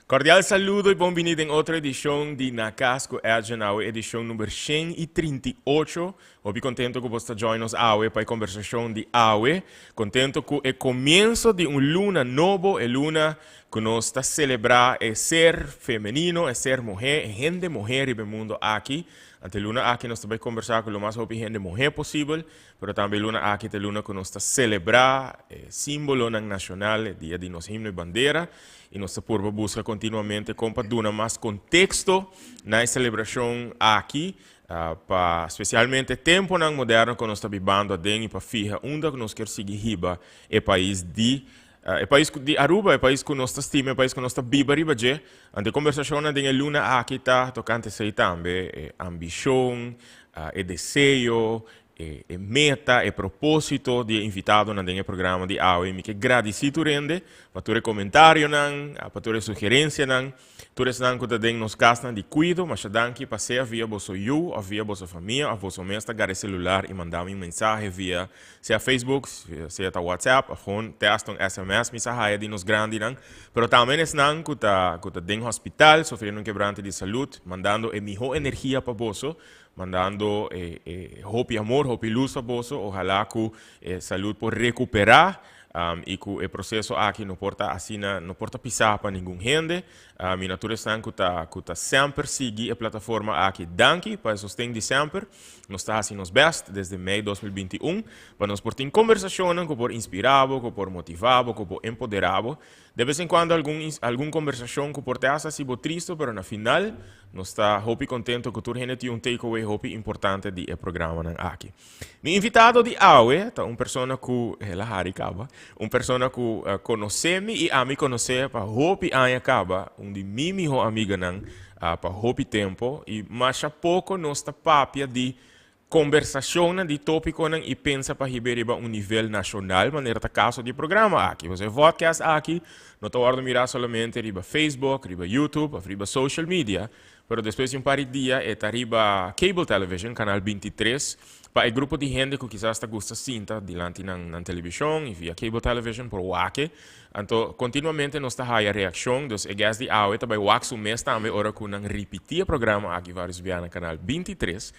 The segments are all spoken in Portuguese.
Cordial saludo e bem-vindo em outra edição de Nacasco Agenau, edição número 138. Estou contento que você join nos AUE para a conversação de AUE. Contento com o começo de luna novo, e luna que nós está celebrar é ser feminino, é ser mulher, gente mulher no mundo aqui. Ante luna aqui nós vamos conversar com o mais gente mulher possível, mas também luna aqui é luna que nós está celebrar símbolo nacional, dia de nosso himno e bandeira. E nossa porva busca continuamente compartilhar mais contexto na celebração aqui, para especialmente tempo moderno que nós estamos vivendo e para fijar onde nós queremos seguir riba é país de Aruba, é país que nós estima, é país que nós está riba já. Ante conversação de luna aqui está tocante sei também ambição, é desejo, meta e propósito de invitado na programa de AUE. Me que agradecido rende para tu comentário para tu sugerência tu não que tem nos gastam de cuido, mas danke passei via vosso you, ou via vossa família, ou vosso mestre gare celular e mandar uma mensagem via seja Facebook, seja WhatsApp, ou gewoon testa SMS, mensagem de nos grande pero também é não que tá dentro hospital, sofrendo quebrante de saúde, mandando a melhor energia para vosso, mandando hope e amor, hope e luz para vosso, ojalá que saúde por recuperar. E que o processo aqui não porta assim, não porta pisar para ninguém gente. Minha natureza que está sempre seguir a plataforma aqui. Danke para sustento de sempre. Nós está assim nos best desde maio de 2021 para nós portar conversações que por inspirar, que por motivar, que por empoderar. De vez em quando alguma conversação que por te hace assim triste, mas na final nós está hope contento que tu gente um takeaway hope importante do programa aqui. Meu invitado de AUE é uma pessoa que ela haricaba, uma pessoa que conhece-me e a me conhecer para hope acaba, de minha amiga para hope tempo e mais a pouco nós está papia de conversação de tópico e pensa para ribeira nível nacional, maneira tá caso de programa aqui. Você podcast aqui, não está hora de mirar somente riba Facebook, riba YouTube, riba social media, mas depois de par de dias é riba cable television, canal 23, para o grupo de gente que quizás está gosta cinta diante na televisão e via cable television por WAC. Então, continuamente nós está a reação, dos guests de AUE, também WAC o mês também, hora que não repetir o programa aqui, vários via no canal 23.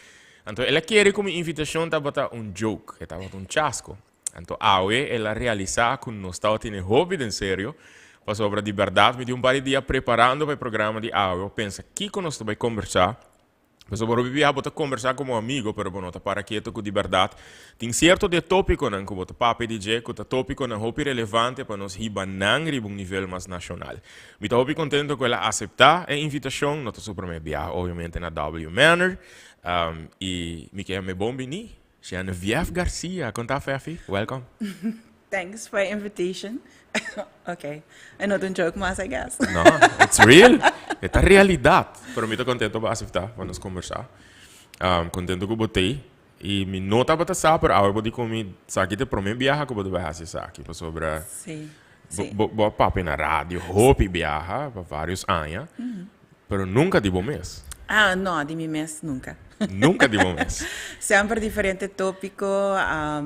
Então, ela quer como invitação para botar joke, para botar chasco. Então, AUE, ela realiza com nós está tendo hobby de sério, para sobre a liberdade, me deu par de dias preparando para o programa de AUE. Eu penso, aqui que nós vamos conversar, mas eu vou botar conversar como amigo, pero não tá para quieto com liberdade. Tem certo de tópico que botar papo de que o tópico não é relevante para nós riba um nível mais nacional. Me estou contente com ela aceitar a invitação, não estou super me viajar, obviamente na W Manor. E me quer me bom venir. Genevieve Garcia, conta Fefi, welcome. Thanks for the invitation. Okay, I know don't joke mas I guess. No, it's real. É a realidade. Pero me estou contente para aceitar, para nós conversar. Contente que botei. E me nota para saber, pero agora vou dizer como sabe que para mim viajar que vou vai fazer aqui para sobre. Sim. Vou papo na rádio, hope viajar para vários anos, pero nunca de bom mês. Não, de mim mesmo nunca. Nunca de bom mês. Sempre diferente tópico,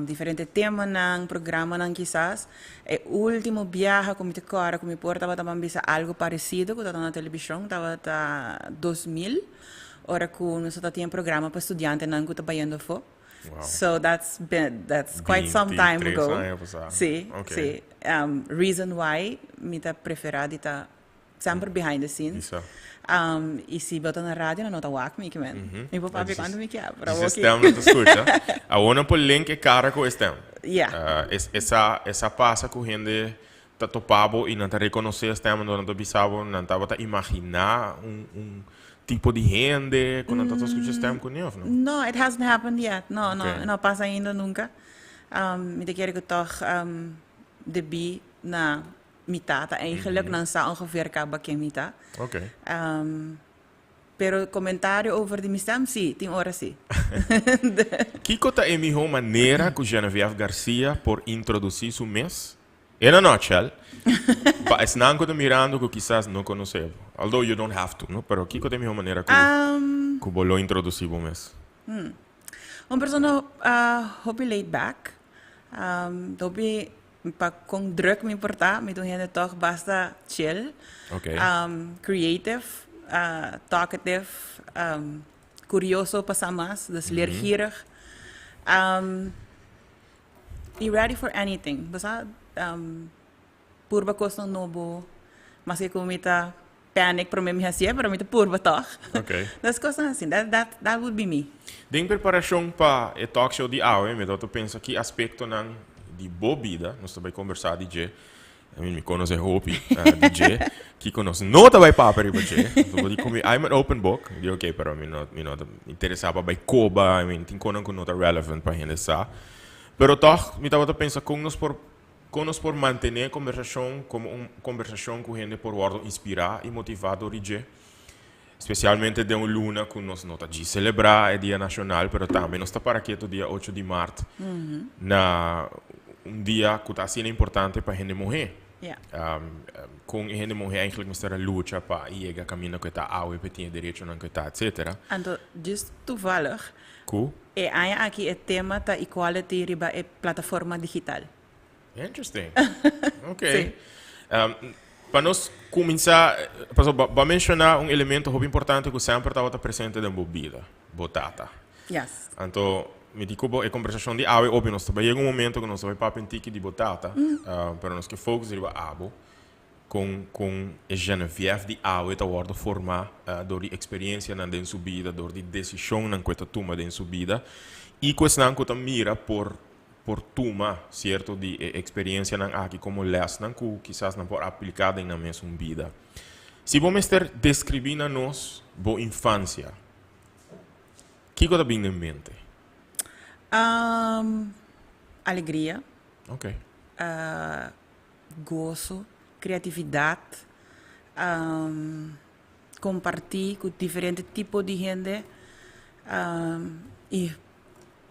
diferente tema nang programa nang quizás. O último viaje que me tocou, que me porta para também algo parecido que estava na televisão, estava até 2000, hora que nós tinha programa para estudiantes nang que estava indo for. Wow. So that's quite some time ago. Sim, okay. Reason why me ta preferado ta sempre behind the scenes. E se botar na rádio não tá wak me que men. E vou papi quando me quer para o sistema não escuta. A ona por link é cara com o sistema. Yeah. Essa passa com gente tá topado e não tá reconhecer o sistema, não tá bisabo, não tá bota imaginar tipo de gente quando tá escutando o sistema com ele, não? No, it hasn't happened yet. Não passa ainda nunca. Me te quer que toch de bi na mitad. Eigenlijk dan sa ongeveer kabakje mitad. Okay. Pero comentário over de minha stem, sim, tem hora sim. Kiko tá a melhor maneira que Genevieve Garcia por introduzir seu mês? In a nutshell, mas não que mirando que quizás não conhecemos. Although you don't have to, no? Pero Kiko tá a melhor maneira que vou introduzir o mês. Uma pessoa hobby laid back, hobby com druk me importar, me doen gente toch basta chill, Ok. creative, talkative, curioso para mais, dus leergierig. E ready for anything. Basta, purba kost ng nobo, mas que comita panic para mim assim, para mim purba toch. Ok. Das coisas assim, that would be me. Em preparação para o talk show de AUE, me dá pensa que aspecto não de boa vida, nós também conversar DJ, me conhece Hopi, DJ, que conhece não também para DJ, então digo como I'm an open book, digo ok, pero me não interessava by Koba, tem conan que não tá relevant para gente sa, pero toch me tava pensa com nós por manter a conversação como conversação com gente por word inspirar e motivar do DJ. Especialmente de luna que nós nota de celebrar o Dia Nacional, mas também nós está para aqui o dia 8 de março, na dia que está sendo importante para a gente morrer. Yeah. Com a gente morrer, eigenlijk nós estamos luta para ir a caminho que está ao para ter direito não que está, etc. Então, just toevallig, Cool. aqui o tema da equality riba é plataforma digital. Interesting. Ok. Para nós começar, para mencionar elemento muito importante que sempre estava presente na bebida, batata. Yes. Então, me digo, a conversação de água, óbvio, nós chega momento que nós vai para pentique de batata, para nós que focus riba abo, com a Genevieve de água, está a formar door die experiência na den subida, door die decisão na que toma den subida, e questão que mira por tuma, certo, de experiência nan aqui como les nan que quizás não por aplicada na mesma vida. Se vamos ter descrever na nós boa infância, que coisa bem em mente? Alegria, Ok. gozo, criatividade, compartilhar com diferentes tipos de gente e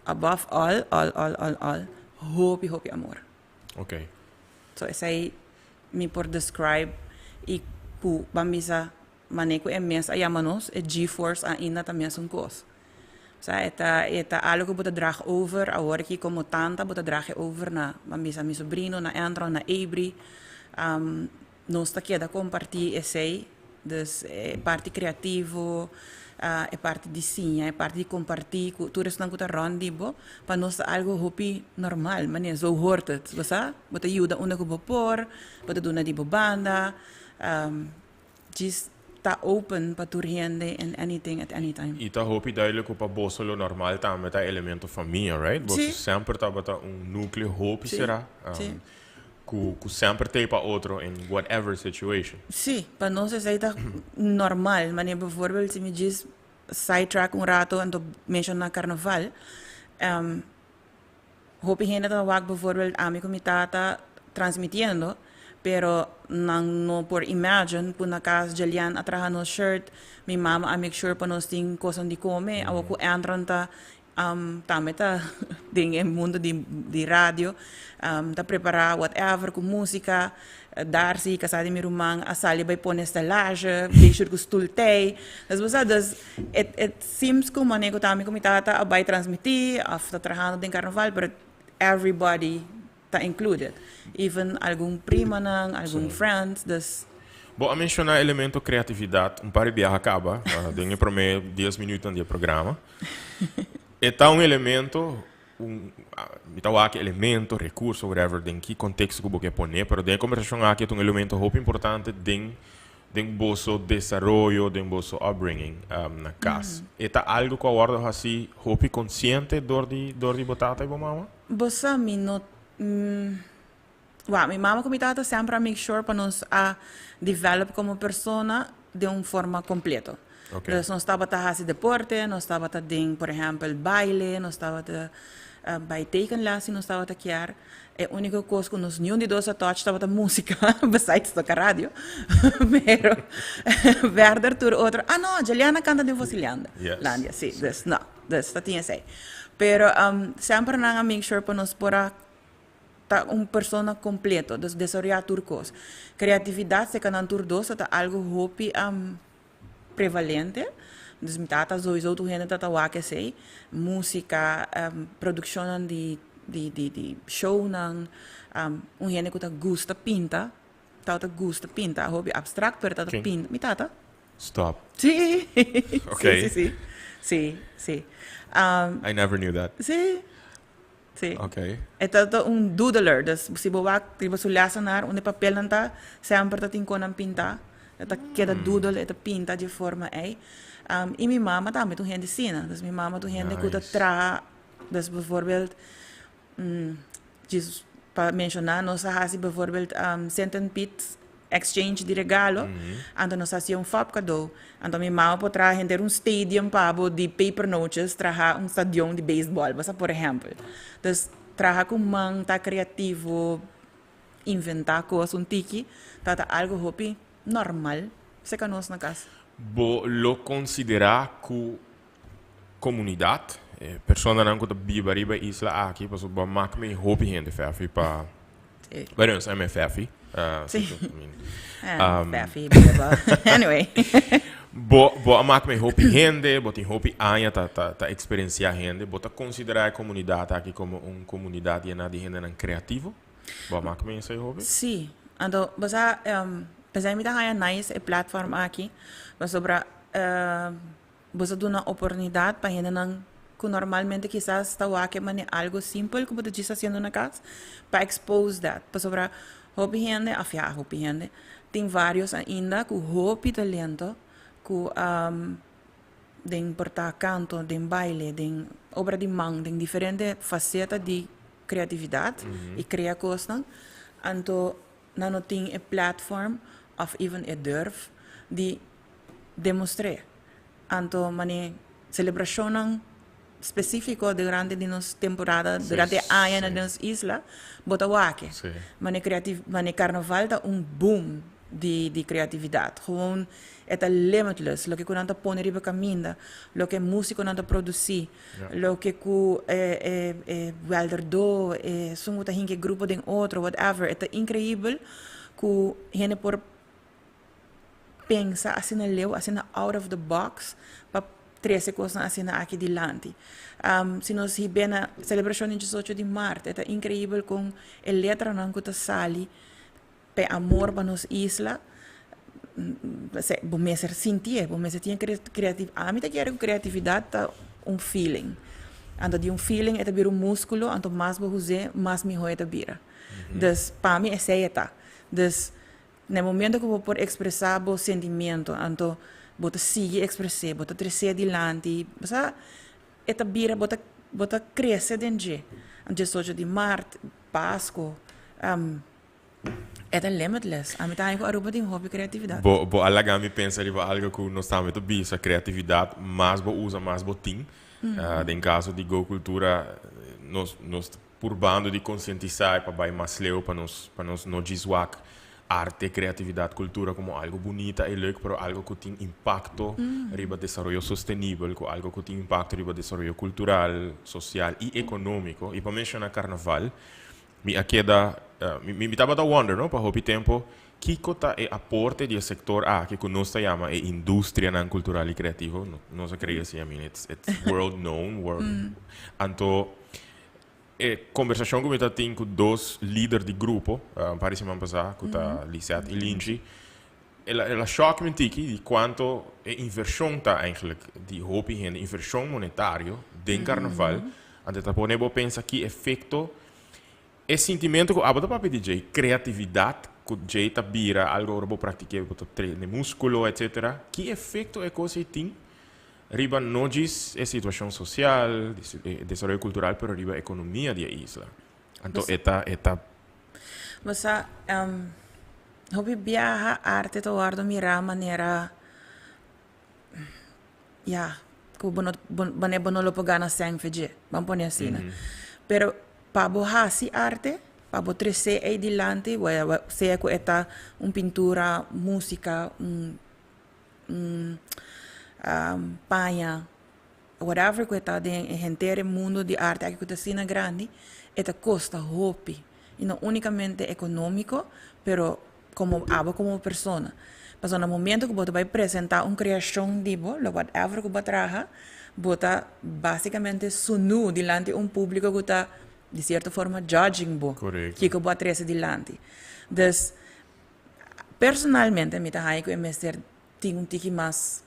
above all, hope amor. Ok. So essa aí me por describe e pu bamisa maneco é mesmo aí manos é G-force ainda também são coisas. So eta algo que bota drag over agora que como tanta bota drag over na bamisa mi sobrino na Andro na Abri nós está aqui da compartilhar essa aí dus é parte criativo é parte de desenho, é parte de compartilhar cultura não que tá rondibo para nós algo hopi normal, mas zo hoort het, você? Bota ajuda onde que por, bota dona de banda, just tá open para tour gente and anything at any time. E tá hopi duidelijk op a solo normal tá met a elemento família, right? Você sempre tá bota núcleo hopi será. Que sempre tem para outro in whatever situation. Sim, para nós é normal, mas bijvoorbeeld se me diz sidetrack rato en mention na carnaval, hoop gente dat wak bijvoorbeeld a mi comitata transmitiendo, pero no por imagine po na casa Jelian atraha no shirt, mi mama a make sure pa nos ting kosan di come, awa ko entran ta tameta ding em mundo di radio ta prepara whatever com música dar si casa de mirumang asali by pone estalage deixar com stultei das it seems como manego tami comitata abay transmitir after trabajando den carnaval but everybody ta included even algum prima nang algum friends das. Bom, a mencionar elemento criatividade, par de acaba, dengue para mim 10 minutos de programa. Então elemento, aqui elemento, recurso, whatever, em que contexto que você põe, pero de conversação aqui é elemento muito importante den bolso desenvolvimento, den bolso upbringing na casa. Eta algo que agora assim, muito consciente dor de batata e mama? Bossa mi not mi mama comitata sempre a make sure para nos a develop como persona de uma forma completa. Okay. Dus nós estava a deporte, nós estava a ding, por exemplo, baile, nós estava a bij tekenles, nós estava a criar. É a única coisa que nós nenhum de dois a touch estava a música, besides tocar rádio. Pero verder tur outro, não, Juliana canta de Vocilhanda. Yes. Landia, sim, dus não, dus dat tinha sei. Pero sempre na make sure para nós pora persona completo, dus desarrollar turcos. Criatividade se canan tur dos, tá algo hopi prevalente, dus met tata sowieso tu gente tata wake sei, música, produção de di show ng un gente que gusta pinta, tata gusta pinta, hobby abstract, pero tata King. pinta. Mi tata? Stop. Sí. Okay. Sí. I never knew that. Sí. Okay. Ito un doodler, das si bawak, di ba sulasanar, un papel nanta, sempre tating ko ng pinta, ito keda doodle, ito pinta de forma ay. E minha mama também, tu gente sina, das minha mama tu gente que Nice. tra, das bijvoorbeeld, para mencionar, nós hasi bijvoorbeeld Cent and Pete exchange de regalo, então nós hasi um fap cadeau, então minha mama pode trazer stadium pabo de paper notes, trazer stadion de baseball, basta por exemplo. Dus trazer com man tá criativo, inventar coisas tiki, tá algo hobby normal, se que nós na casa. Bo lo considera ku comunidad, persona nan kuta biba riba isla aqui, paso ba mak me hobby gente fafi pa. Sí. Bueno, é me fafi. Sí. Um, Anyway. Bo mak me hobby gente, bo tin hobby anya ta experiencia gente, bo ta considera a comunidade aqui como comunidade llena de gente nan creativo. Bo mak me esse hobby? Sí. Então, basta basta me kaya nice platform aqui, basta sobra basta do na oportunidade para gente nan que normalmente quizás tawa que mane algo simple como tu disse haciendo na casa para expose that para sobra hobby gente hobby gente tem vários ainda com hobby talento com den portar canto den baile den obra de mão den diferente faceta de criatividade e criar coisas então não tem a platform of even a durf de demonstrar então mane celebração específico durante de nos temporada, durante a ano de nos isla, bota wake. Mane carnaval tá boom de criatividade. Gewoon é limitless. Lo que ku nanta pone riba caminda, lo que músico nanta produzir, lo que ku welder do, sungo ta hinke grupo den outro, whatever. É incrível ku hene por pensa assim na leu, assim na out of the box, pa 13 coisas assim aqui dilante. Se nós vemos a celebração de 18 de março, é incrível com a letra não que sali, pe amor para nos isla, bom ser sentir, bom ser tinha criatividade. A mim quero criatividade tá feeling. Ando de feeling é também músculo, ando mais vou usar, mais me roe bira. Dus para mim é certa. Dus no momento que vou por expressar o sentimento, ando bota seguir expressar, bota crescer adiante, basta eta bira bota crescer dentro. Ante soja de Marte, Páscoa, eta limitless. A mitad ko aruba din hobby criatividade. Bo alagami pensa riba algo que nós estamos muito bisa criatividade, mas bo usa mais botim. Em caso de go cultura, nós purbando de conscientizar para vai mais leu para nós não deswak arte, criatividade, cultura como algo bonita e leuk, pero algo que tem impacto riba desarrollo sostenible, com algo que tem impacto riba desarrollo cultural, social e econômico. E para mencionar carnaval, me estava a wonder, no, para hobby tempo, que cota é aporte do sector A, que nós chama é indústria não cultural e criativo, não se crê assim, I mean, it's world known, Então, conversação que eu tenho com dois líderes de grupo, para semana passada, com a Lisette e Lindsay, ela choca me de quanto a inversão está eigenlijk de hobby en inversão monetária den carnaval, ante tá poner pensa que efeito é sentimento que abota para DJ criatividade que J tá bira algo robo praticar botar treino músculo etc. Que efeito é coisa tem riba não diz a situação social, desenvolvimento cultural, pero riba a economia da isla. Então eta Basta hobby viaja arte to guardo mira maneira que bono lo pagana sem fede. Vamos pôr assim, né? Pero para borrasi arte, para botar se aí dilante, se é que eta pintura, música, panha, whatever que está dentro do mundo de arte aqui que está grande, eta custa hobby e não unicamente econômico, pero como persona. Mas no momento que você vai apresentar uma criação de whatever que você traga, você basicamente sunu diante de público que está de certa forma, judging bo. Correto. Que eu vou atrás adiante. Dus, personalmente, me tá aí que o mestre tem um tique mais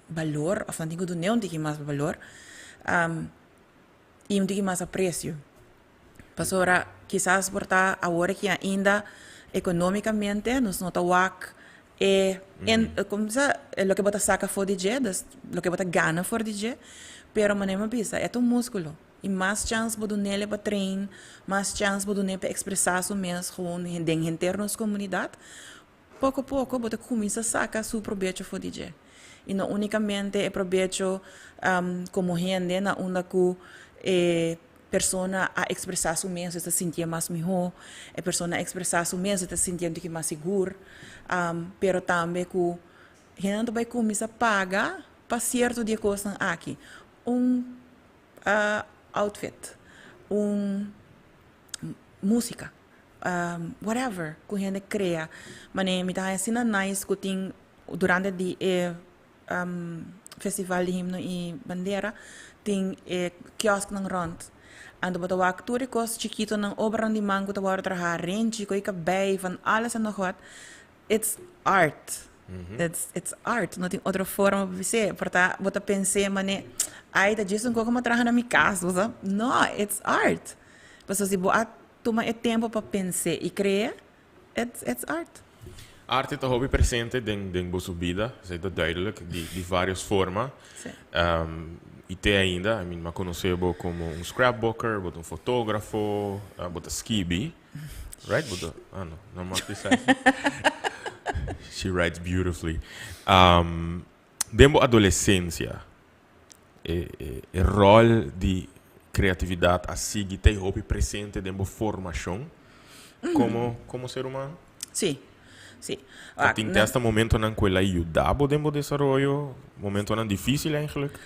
valor, ou não tem que um tique mais valor, e um tique mais apreço. Pastora, quizás por estar agora que ainda economicamente nos nota wak como se lo que bota saca for DJ, lo que bota gana for DJ, pero manema pisa, é um músculo. E mais chance bodo nele para treinar, mais chance bodo nele para expressar o mesmo gewoon em internos comunidade. Pouco a pouco, bota começa a sacar seu proveito for DJ. E não unicamente é proveito como gente na onda que persona a expressar su mesmo se sentia mais melhor, a persona a expressar su mesmo se sentia um pouco mais seguro, pero também que gente vai começar a pagar para certo de coisas aqui, outfit, música, whatever que gente cria, mas me dá assim nice que tem durante o festival de himno e bandeira tem quiosque ng rond. Ando ba tawag turikos chiquito ng obra ng mango tawag trabajar renchi ko ikabay van alles en nog wat. It's art. It's art. Não tem outra forma de dizer. Porta bota pensei mane ai da Jesus ko matrahan na mi casa, no, it's art. Basta si boa toma tempo para pensar e criar. It's art. Arte está hobby presente in vostra vita, sei duidelijk, di varie forme. Sì. E te ainda, ma conoscevo come un scrapbooker, un fotografo, un skibi, right? No, non mi sai. She writes beautifully. Dentro adolescência, il ruolo di creatività a sigi te hobby presente dentro formazione, come ser umano? Sì. Sì. In questo momento non quella aiutava dentro il sviluppo, momento non difficile eigenlijk?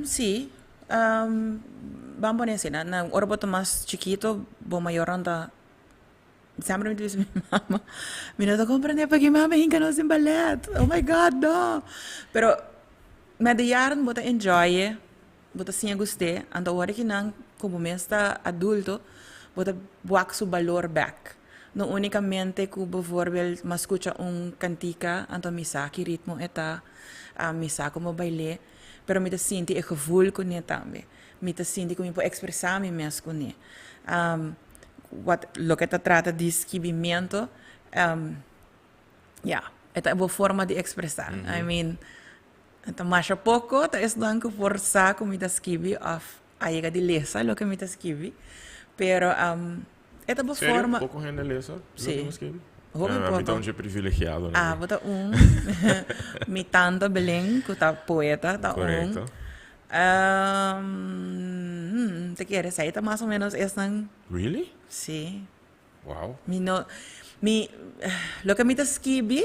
Sì. Vamos a decir, na hora boto más chiquito, bo mayor anda. Sempre me dice mi mamma, mi non comprende perché mamma hinca no sin ballet. Oh my God, no. Pero met de jaren bota enjoy, bota sim guste, anda hora que não, como mesta adulto, bota buak su valor back. No unicamente que, bijvoorbeeld, mas escucha cantica, anto misa, que ritmo eta, misa como baile, pero me te sinti e gevoel con ne tambe. Me te sinti como puedo expresar mi mes con ne. Lo que te trata de esquivimiento, esta es una forma de expresar. I mean, esta más poco, esta es dan que forza como me te esquivi, a llega de lesa lo que me te esquivi, pero esta é uma forma. Pouco gente lesa? Sim. Mi tonje privilegiado. Bota mi tanta Belém, que tá poeta, tá Correto. Te quieres sair, tá mais ou menos essa. Really? Sim. Wow. Lo que me te esquibi,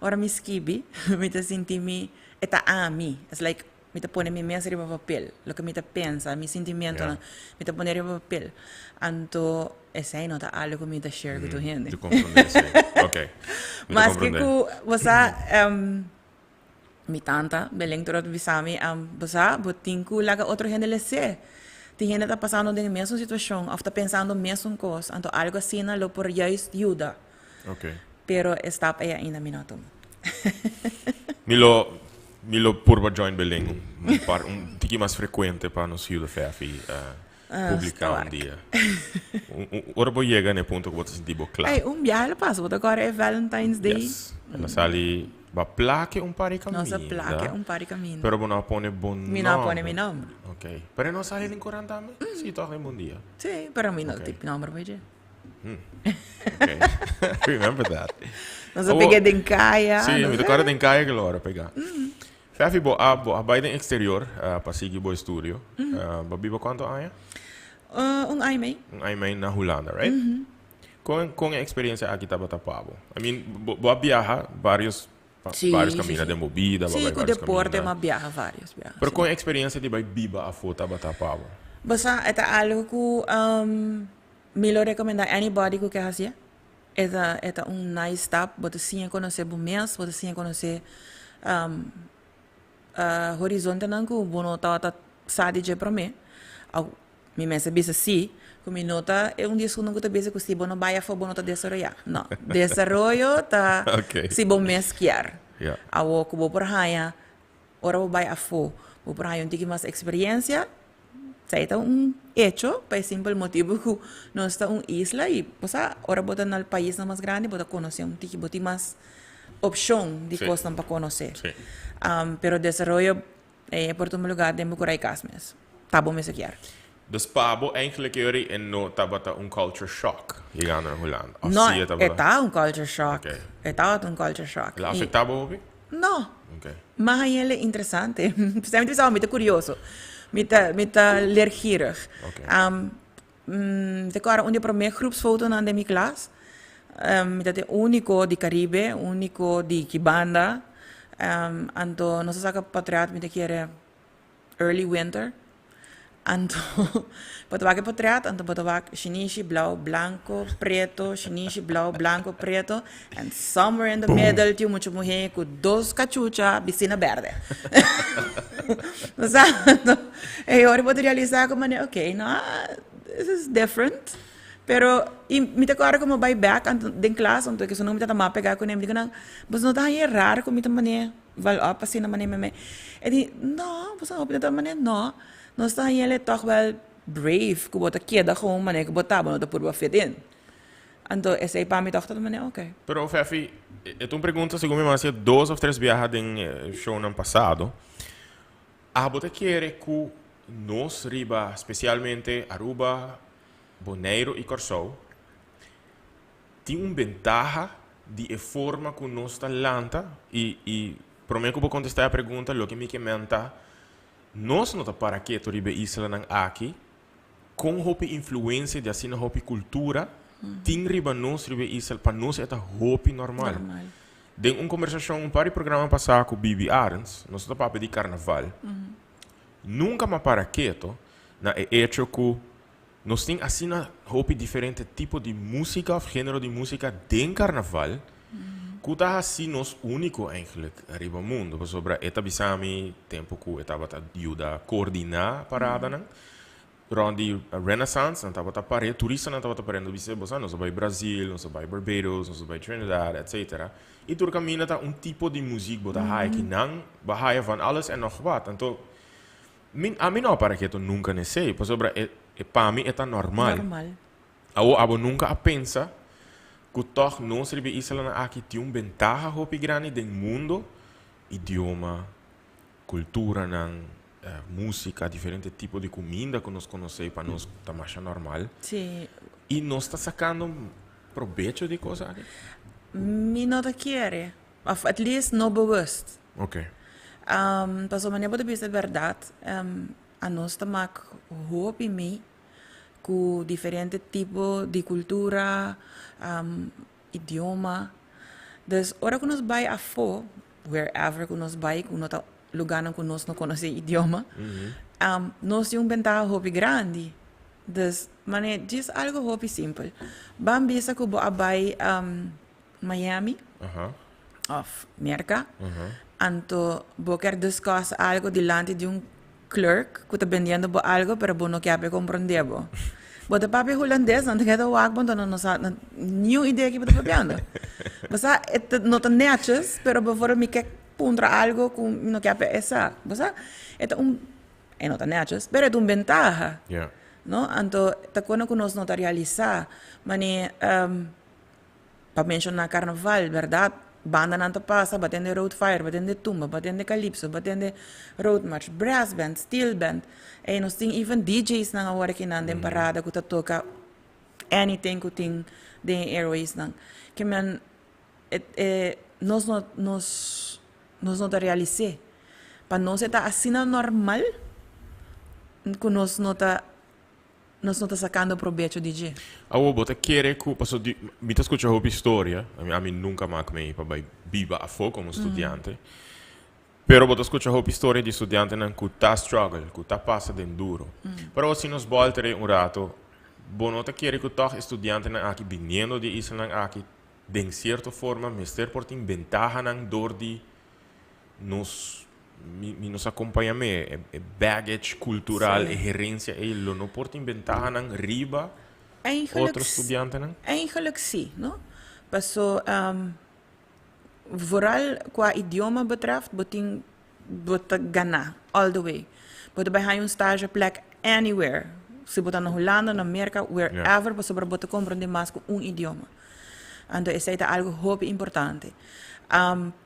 ora me esquibi, me te senti eta a mim. It's like me te pone mi mesa riba papel, lo que me te pensa, mi sentimento, me te pone riba papel. Anto, essa aí não tá algo que me te share com tu gente. Tu compreende, sim. Ok. Mas que você, mi tanta, Belém, tu visami, você, botin que laga outro gente le se. Tem gente tá passando na mesma situação, ou tá pensando mesmo coisa, anto algo assim, lo por juist ajuda. Ok. Pero está aí ainda minuto. Milo purba join Belém, tiki mais frequente para nos aiuta Fafi publicar dia. Ora poi llega nel punto che vuoi sentire claro. Viaggio passo, agora é Valentine's Day. Yes. La sali va plache un pari cammino. Nossa placa un pari cammino. Pero non pone buon nome. Mi non pone mi nome. Ok. Pero non sali in 40 anni? Sì, torna in buon dia. Sì, però mi non tipo nome vai già. Ok. Remember that. Non so perché den caia. Sì, mi ricordo den caia che l'ora pega. Fafi a Biden exterior, pa sigi bo studio. Babiba quanto hai? Un aimei. Un aimei na Holanda, right? Con experiencia aqui tava tapado. I mean, bo viaja vários caminhos de movida, Sim, com deporte, mas viaja vários. Pero com experiência de biba a foto tava tapado. Basta, é algo que me lo recomendo a anybody que quer fazer. É nice step, você sim conhecer o mês, você sim conhecer horizonte não que o bono tá sabe de para mim. Mi mesa bisa si, kung nota, un discurso que talvez que si bono vaya fo bono ta desarrollar. No, desarrollo ta Okay. si bom mesquiar. Yeah. Awo kubo por haya, ora bo vaya fo, bo por haya un tiki más experiencia, sa ita un hecho, pa simple motivo que no está un isla y pues ora bota al país na más grande, bota conocer un tiki boti más opción de Sí. cosas para conocer. Sí. Pero desarrollo por todo lugar de Bucuray Casmes. Tabo me sequiar. Dus Pabo eigenlijk jullie en no tabata un culture shock hier naar Holland. Of No, zie je tabata? está un culture shock. Okay. Está un culture shock. La afectabo hobi? No, Okay. mas ele é interessante. Principalmente se muito curioso. Muito leergierig. Okay. Te cara onde para minha groepsfoto na minha classe. Dat é único de Caribe, único de Kibanda. Anto, não se saca patriot, me te quer early winter. Anto, patawag patriot, anto patawag shinishi, blau, blanco, preto, shinishi, blau, blanco, preto. And somewhere in the middle, tinha mucho mulher com dos cachucha, piscina verde. Sabe? E eu vou realizar como, ok, no, this is different. Pero, me te agora como vai back den classe, então que se não me tá mal pegar com ele, digo não, mas não tá aí raro como me mané, val up assim na mané me. E di, não, você não pode mané, não. Nós tá aí ele toch wel brave, que bota queda com mané que botava, não tá por fit in. Então, esse aí para mim toch tá mané, ok. Pero Fefi, tu me pergunta segundo me hacía 2 ou 3 viajes em show no passado. A bota quiere que nós riba, especialmente Aruba, Bonaire e Corsou, tem uma ventaja de forma que nós está lanta e prometo que vou contestar a pergunta, lo que me comenta, nós não tá para que tu riba isla nang aqui, com hopi influência de assim na hopi cultura, tem riba nós riba isla para nós é hopi normal. Tem uma conversação, um par de programa passado com Bibi Arens, nós tá para de carnaval. Nunca me para quieto na hecho que nós temos assim hopi diferente tipo de música ou gênero de música dentro carnaval, que tá assim nós único eigenlijk arriba mundo, sobre eta bisami tempo que eta bata ajuda a coordenar parada não. Durante a Renaissance, não estava para turista não estava para no bice, nós vai Brasil, nós vai Barbados, nós vai Trinidad, etc. E tur caminha tá tipo de música bota hai que não bahaya van alles en nog wat. Então a mim não para que tu nunca nem sei, sobre para mim é normal. Normal. Abo nunca a pensa que toch nós ribe isla aqui tem ventaja hopi grande do mundo, idioma, cultura não, música, diferente tipo de comida que nós conhecemos para nós tá mais normal. Sim. E nós está sacando proveito de coisa aqui. Me não te quer, of at least no bewust. Ok. Paso maneira de dizer a verdade, a nós também hope em mim com diferente tipo de cultura, idioma. Dus, ora que nós vai a fo, wherever que nós vai, que nós lugar que nós não conhece idioma, nós temos ventaja hope grande. Dus, mané, diz algo hope simples. Bambisa que bo abai Miami, of Merca, anto bo quer discuss algo delante de clerk que está vendendo algo, pero bo não quer compreender bo. Bo de papi holandês, não tem que dar bon, não sabe nenhuma ideia que bo está vendo. Basta não tá netjes, pero bo for me quer puntra algo que não quer essa. Basta é não tá netjes, pero é ventaja. Yeah. No, anto ta quando que nós não tá realizar, mane para mencionar carnaval, verdade? Banda não tá passa, batendo road fire, batendo tumba, batendo calypso, batendo road march, brass band, steel band. E nós tem even DJs na hora que não tem parada que tá toca anything que tem de airways não. Que man nós não tá realizar. Para nós é tá assim normal, que nós não tá sacando proveito de dia. Awo bota quiere que passo di mi ta escucha hopi storia, a mim nunca mais me para vai viva a fo como estudiante. Pero bota escucha hopi storia di estudiante nan que tá struggle, que tá passa den duro. Pero se nos voltere un rato, bonota quiere que toch estudiante nan aqui viniendo de isla nan aqui de certa forma mister por tin ventaja nan door di nos mi nos acompanha me é baggage cultural Sim. e herência e lo não pode inventar nan riba Eigenlijk, outro estudante nan. eigenlijk zie, no? Paso, vooral qua idioma betreft, boting gana, all the way. Boten bij hij een stageplek anywhere. Se botan na Holanda, na Amerika, wherever, paso para boten comprender mais com idioma. Então, isso é algo muito importante.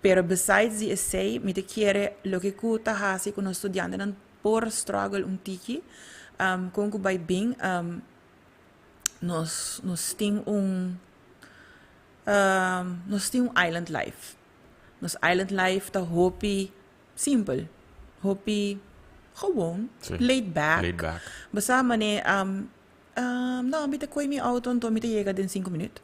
Pero besides the essay, me te quiere lo que kuta hasi con los estudiantes nan por struggle un tiki, con ku by Bing, nos ting island life. Nos island life ta hopi simple, hopi gewoon, Sim. laid back. Laid back. Basta mane, no, mita kooi mi auto, to mita llega din 5 minutos.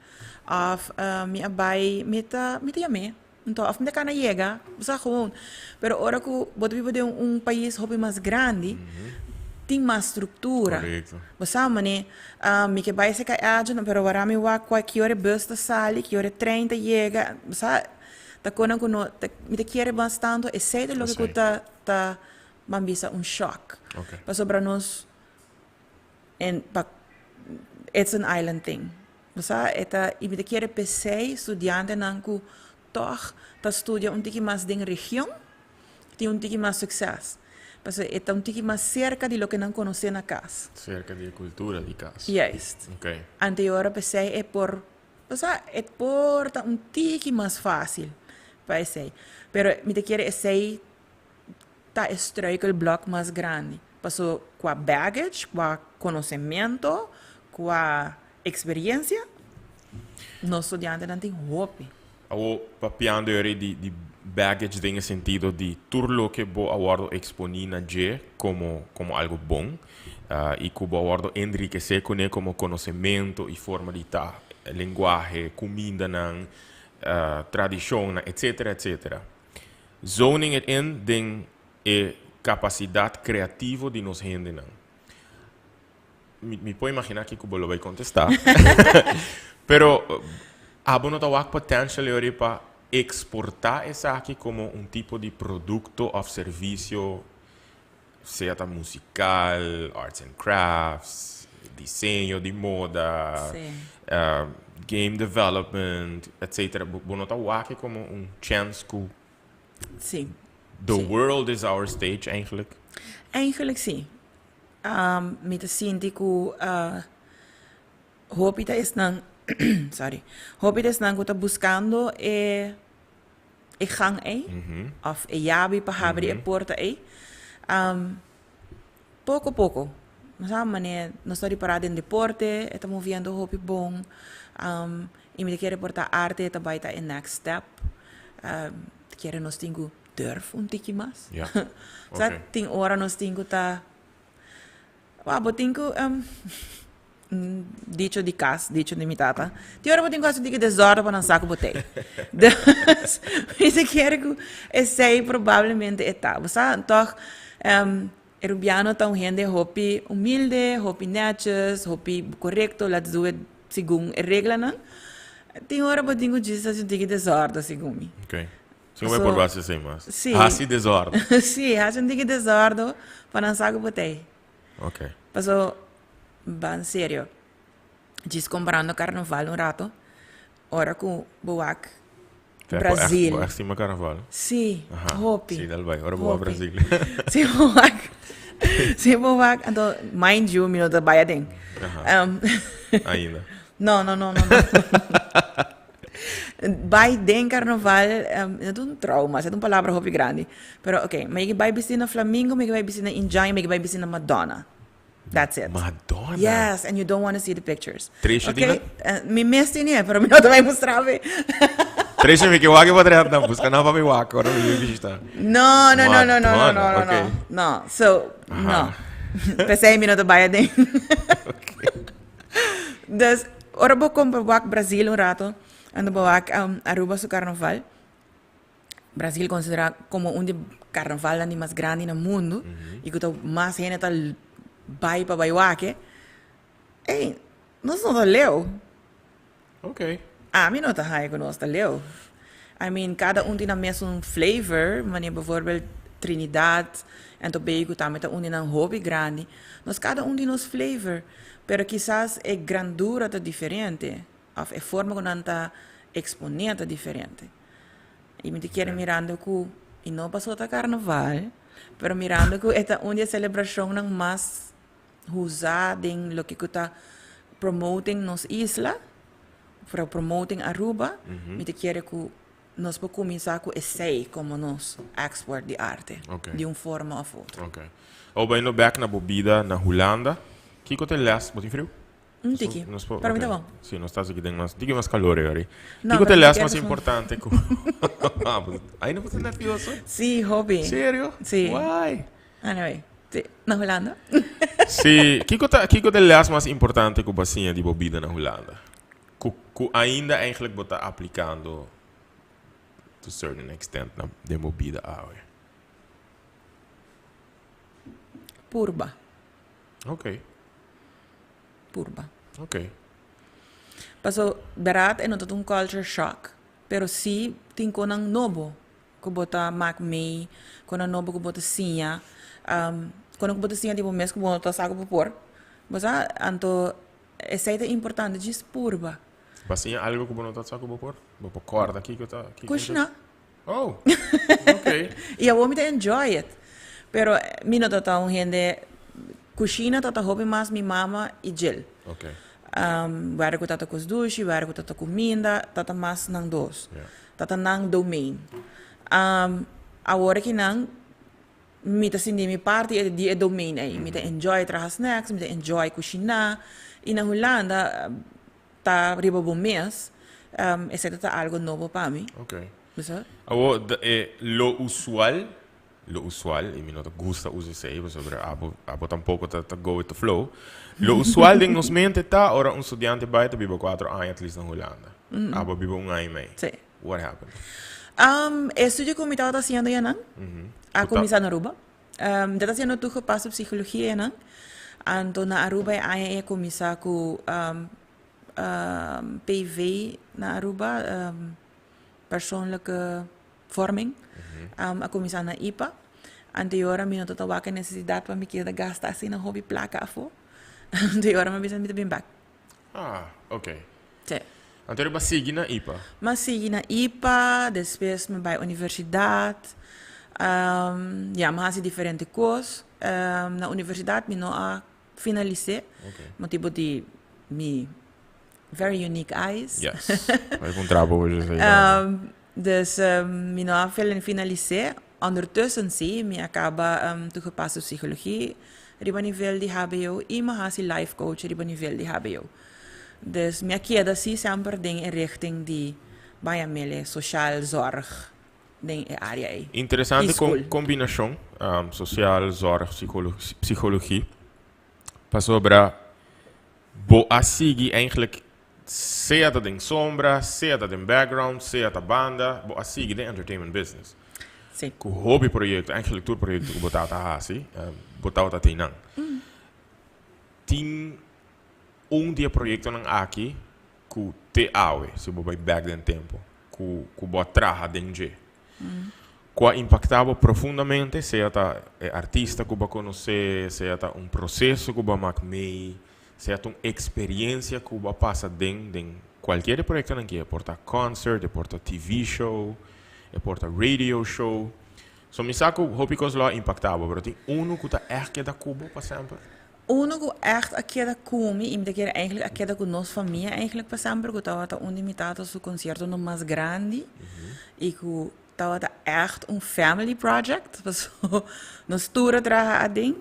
Of mi abay, mita yame. Então, of mita kana llega, basta gewoon. Pero ora ko, boto vivo de país hopi mais grande, tem mais estrutura. Correcto. Basta mane, mi que vai se cai adjo, pero warami wa kwa que hora bus ta sali, que hora 30 llega, basta ta kona kuno, mi te quiere bastante, e sei de lo que Sei. ta mambisa un shock. Okay. Pa sobra nos, and it's an island thing. Basta, eta, mi te quiere pesei, estudiante nanku, toch, ta studia un tiki mas ding região, tem un tiki mas sucesso. Basta, eta un tiki mas cerca de lo que não conhece na casa. Cerca de cultura de casa. Yes. Ok. Anterior pesei é por, basta, é por ta un tiki mas fácil, pa essay. Pero mi te quiere essay, ta struikelblok mais grande. Passou com a baggage, com a conhecimento, com a experiência. Nós estudantes não tem hope. Awo papiando eri di baggage in sentido di turlo che bo awardo exponina je como algo bom e que bo awardo enriquecer con como conhecimento e forma di ta linguaje, comida nan tradition, etc. etc. Zoning it in den e capacidade criativa de nos gente nan. Mi puoi imaginar que Cuba lo vai contestar. Pero abo no tawak potential ori pa exportar essa aqui como um tipo de produto ou serviço, seja musical, arts and crafts, desenho de moda, game development, etc. Bono tawak como um chance que Sim. the Sim. world is our stage eigenlijk. Eigenlijk sim. Me te sinto que hope tá estão sorry. Hope tá estão que buscando e gang of e jabi pa habri e porta pouco pouco. Mas a maneira nós estamos parados em deporte, estamos vendo hope bom. E me quer portar arte, também tá em next step. Quer nós tenho durf tiki mais. Yeah. Sa Okay. ting ora nos tingo ta botingo dicho di cas, dicho di mitata. Ti ora botingo aso diga desordem para não saco botei. Dus isso quero que sei provavelmente eta. Você toch erubiano tão gente hopi humilde, hopi netjes, hopi correcto, laat doen segundo a regra não. Tem hora botingo diz assim diga desordem segundo. Ok. Sim, vai por baixo sem mais. Sim. Assim desordem. Sim, acho que desordem para não saco botei. Ok. Passou bem sério. Diz comprando carnaval rato. Ora com Boac. Brasil. Acima carnaval. Sim, Aha. hopi. Sim, dal vai. Ora boa Hopi. Brasil. Sim, Boac. Sim, Boac. Então, mind you, minuto da baia ding. Ainda. Não. Vai den carnaval, é um trauma, é uma palavra hopi grande. Pero, ok, mas vai vestir na Flamingo, mas vai vestir na Injai, mas vai vestir na Madonna. That's it. Madonna. Yes, and you don't want to see the pictures. Trecho okay? Mi mesti niya, pero mi não vai mostrar. Trecho mi che wagi padre na busca na papi wak, ora mi vista. No. Okay. No, so, Aha. no. Pensei mi não vai din. Dus, ora bo compra wak Brasil um rato, ando bo wak Aruba su carnaval. Brasil considera como um de carnaval ani mais grande no mundo, e que mais gente tá vai para Baiwake. Ei, nós não leu. Ok. A mim não tá high com nós leu. I mean, cada tem na mesma flavor, mas bijvoorbeeld Trinidad en Tobago também tá unindo um hobby grande. Nós cada um de nos flavor, pero quizás a grandura tá diferente, of a forma como nós tá exponendo tá diferente. E me quero mirando que e não passou a carnaval, pero mirando que esta uma celebração não mais usada em lo que está promoting nos isla, para promoting Aruba, me quero que nós podemos começar com esse como nós export de arte, de uma forma ou outra. Ok. Ou bem no back na bebida na Holanda, que que tem less, muito frio? Tiki, para mim tá bom. Sim, nós estamos aqui dentro, mas diga mais calor aí. Não, que tem less mais quero importante? Aí não você nervioso? Sim, hobby. Sério? Sim. Why? Anyway, na Holanda? Sim, que tem less mais importante que basinha de bebida na Holanda? Que ainda eigenlijk você está aplicando to a certain extent na de bebida água. Purba. Ok. Purba. Ok. Paso, berat é não um culture shock. Pero sim, tem com ang nobo. Que bota mac me, com ang nobo que bota sinha. Quando que bota sinha, tipo, mês que bota saco por. Mas, anto, essa é importante, diz purba. Basinha algo que você não está sacando por? Você corda aqui que está... Kushna. Oh, ok. E eu vou me enjoy it. Pero, mi não tá um gente... Cozinha tá hobby mais mi mama e Jill. Ok. Waar ik dat douche, waar ik dat comida, dat mas nang dos. Dat nang domain. Agora que nang mi ta sindi mi party di domain ai. Mi ta enjoy traha snacks, mi ta enjoy cozinhar. E na Holanda tá riba bom mês. Esse tá algo novo para mim. Ok. Bisa? Agora, lo usual, e mi não gusta usar isso aí, sobre abo tampouco tá go with the flow. Lo usual ding nos mente tá, ora um estudante baita bibo 4 anos at least na Holanda. Abo bibo um ano e meio. Sim. What happened? Estudie como estava fazendo já não? A começar na Aruba. Data sendo tu que passa psicologia não? Então na Aruba é começar com PV na Aruba, persoonlijke vorming. A começar na IPA. Anterior, eu não estava com necessidade para me querer gastar assim na hobby placa afo. Anterior, eu me bem back. Ah, ok. Sim. Anterior, mas sigue na IPA? Mas sigo na IPA, depois me vai à universidade. Mas há diferentes coisas. Na universidade, eu não finalizei. Mas tipo de very unique eyes. Yes. Vai encontrar hoje. Dus ik heb finalizei. Ondertussen zie ik acaba toegepaste psychologie op nível de HBO e ik life coach op nível de HBO. Dus ik queda zie sempre in richting die bij social zorg in de area. Interessante combinação social, zorg, psychologie. Para sobre bo a seguir eigenlijk seja dat in sombra, seja dat in background, seja dat banda, bo a seguir de entertainment business. Sim. Com hobbyproject, eigenlijk tourproject que botar a hasi, botar a tinang. Tem dia projeto nang aqui que te awe, se bo vai back den tempo, que bo traha denje. Que impactava profundamente, seja ta artista que bo conhecer, seja ta processo que bo mak mei, seja ta experiência que bo passa den qualquer projeto nang que porta concert, porta TV show, porta radio show. So mi sa que hopicos lá impactava, pero tem que tá echt da Cuba para sempre. Que echt aqui da Kumi, e me quer eigenlijk aqui da com nossa família, eigenlijk para sempre que estava unlimitado su concerto no mais grande e que estava echt family project, so nos tour traga a ding,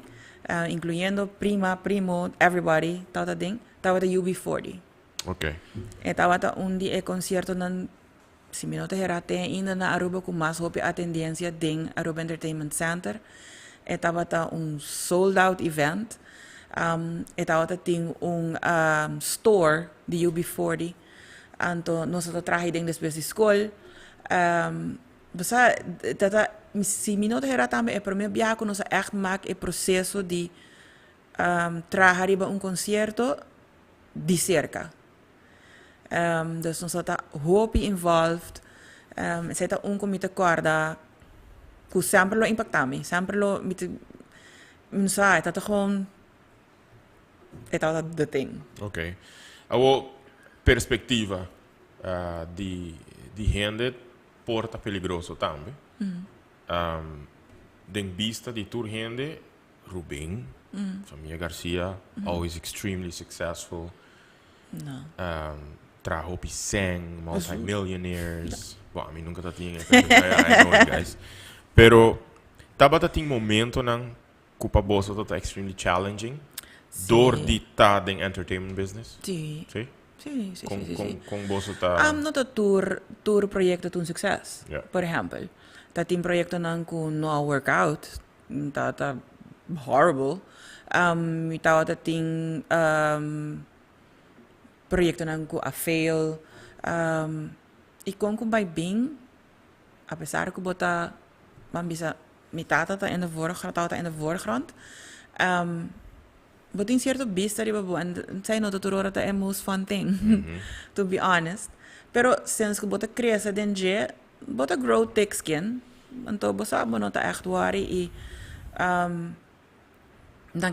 incluindo prima, primo, everybody, estava ding, estava da UB40. Ok. Estava de concerto nan si mi não te herate ainda na Aruba com mais hopi atendência ding Aruba Entertainment Center. Estava sold out event. Estava store de UB40. Então nós traje ding depois de escola. Se mi não te herate também é para mim viajar nós echt maak o processo de trazer riba concerto de cerca. Dus nós está hopi involved. Zeta comité corda que sempre lo impactami, sempre lo, não sei, tá gewoon, é tá the thing. Ok. A perspectiva de gente porta peligroso também. Den vista de tour gente, Rubin, família Garcia, always extremely successful. No. Trajo Piseng, multi-millionaires. Bom, a mim nunca tá tinha, I know you guys. Pero, taba tá tinha momento nang kupa boso tá extremely challenging. Door di ta den entertainment business. Sim. Sim? Sim, sim, sim, sim. Com boso tá... No to tour proyecto un success. Yeah. Por ejemplo, ta team proyecto nang ku no workout, ta horrible. Itaw ta ting proyecto nang ku a fail. Ikon ku by bing, a pesar ku bota mambisa mitata ta in de voorgrond. But in cierto vista, and say no to turora ta most fun thing, to be honest. Pero since ko bota kresa den je, bota grow thick skin, anto bosa mo no ta echt worry dan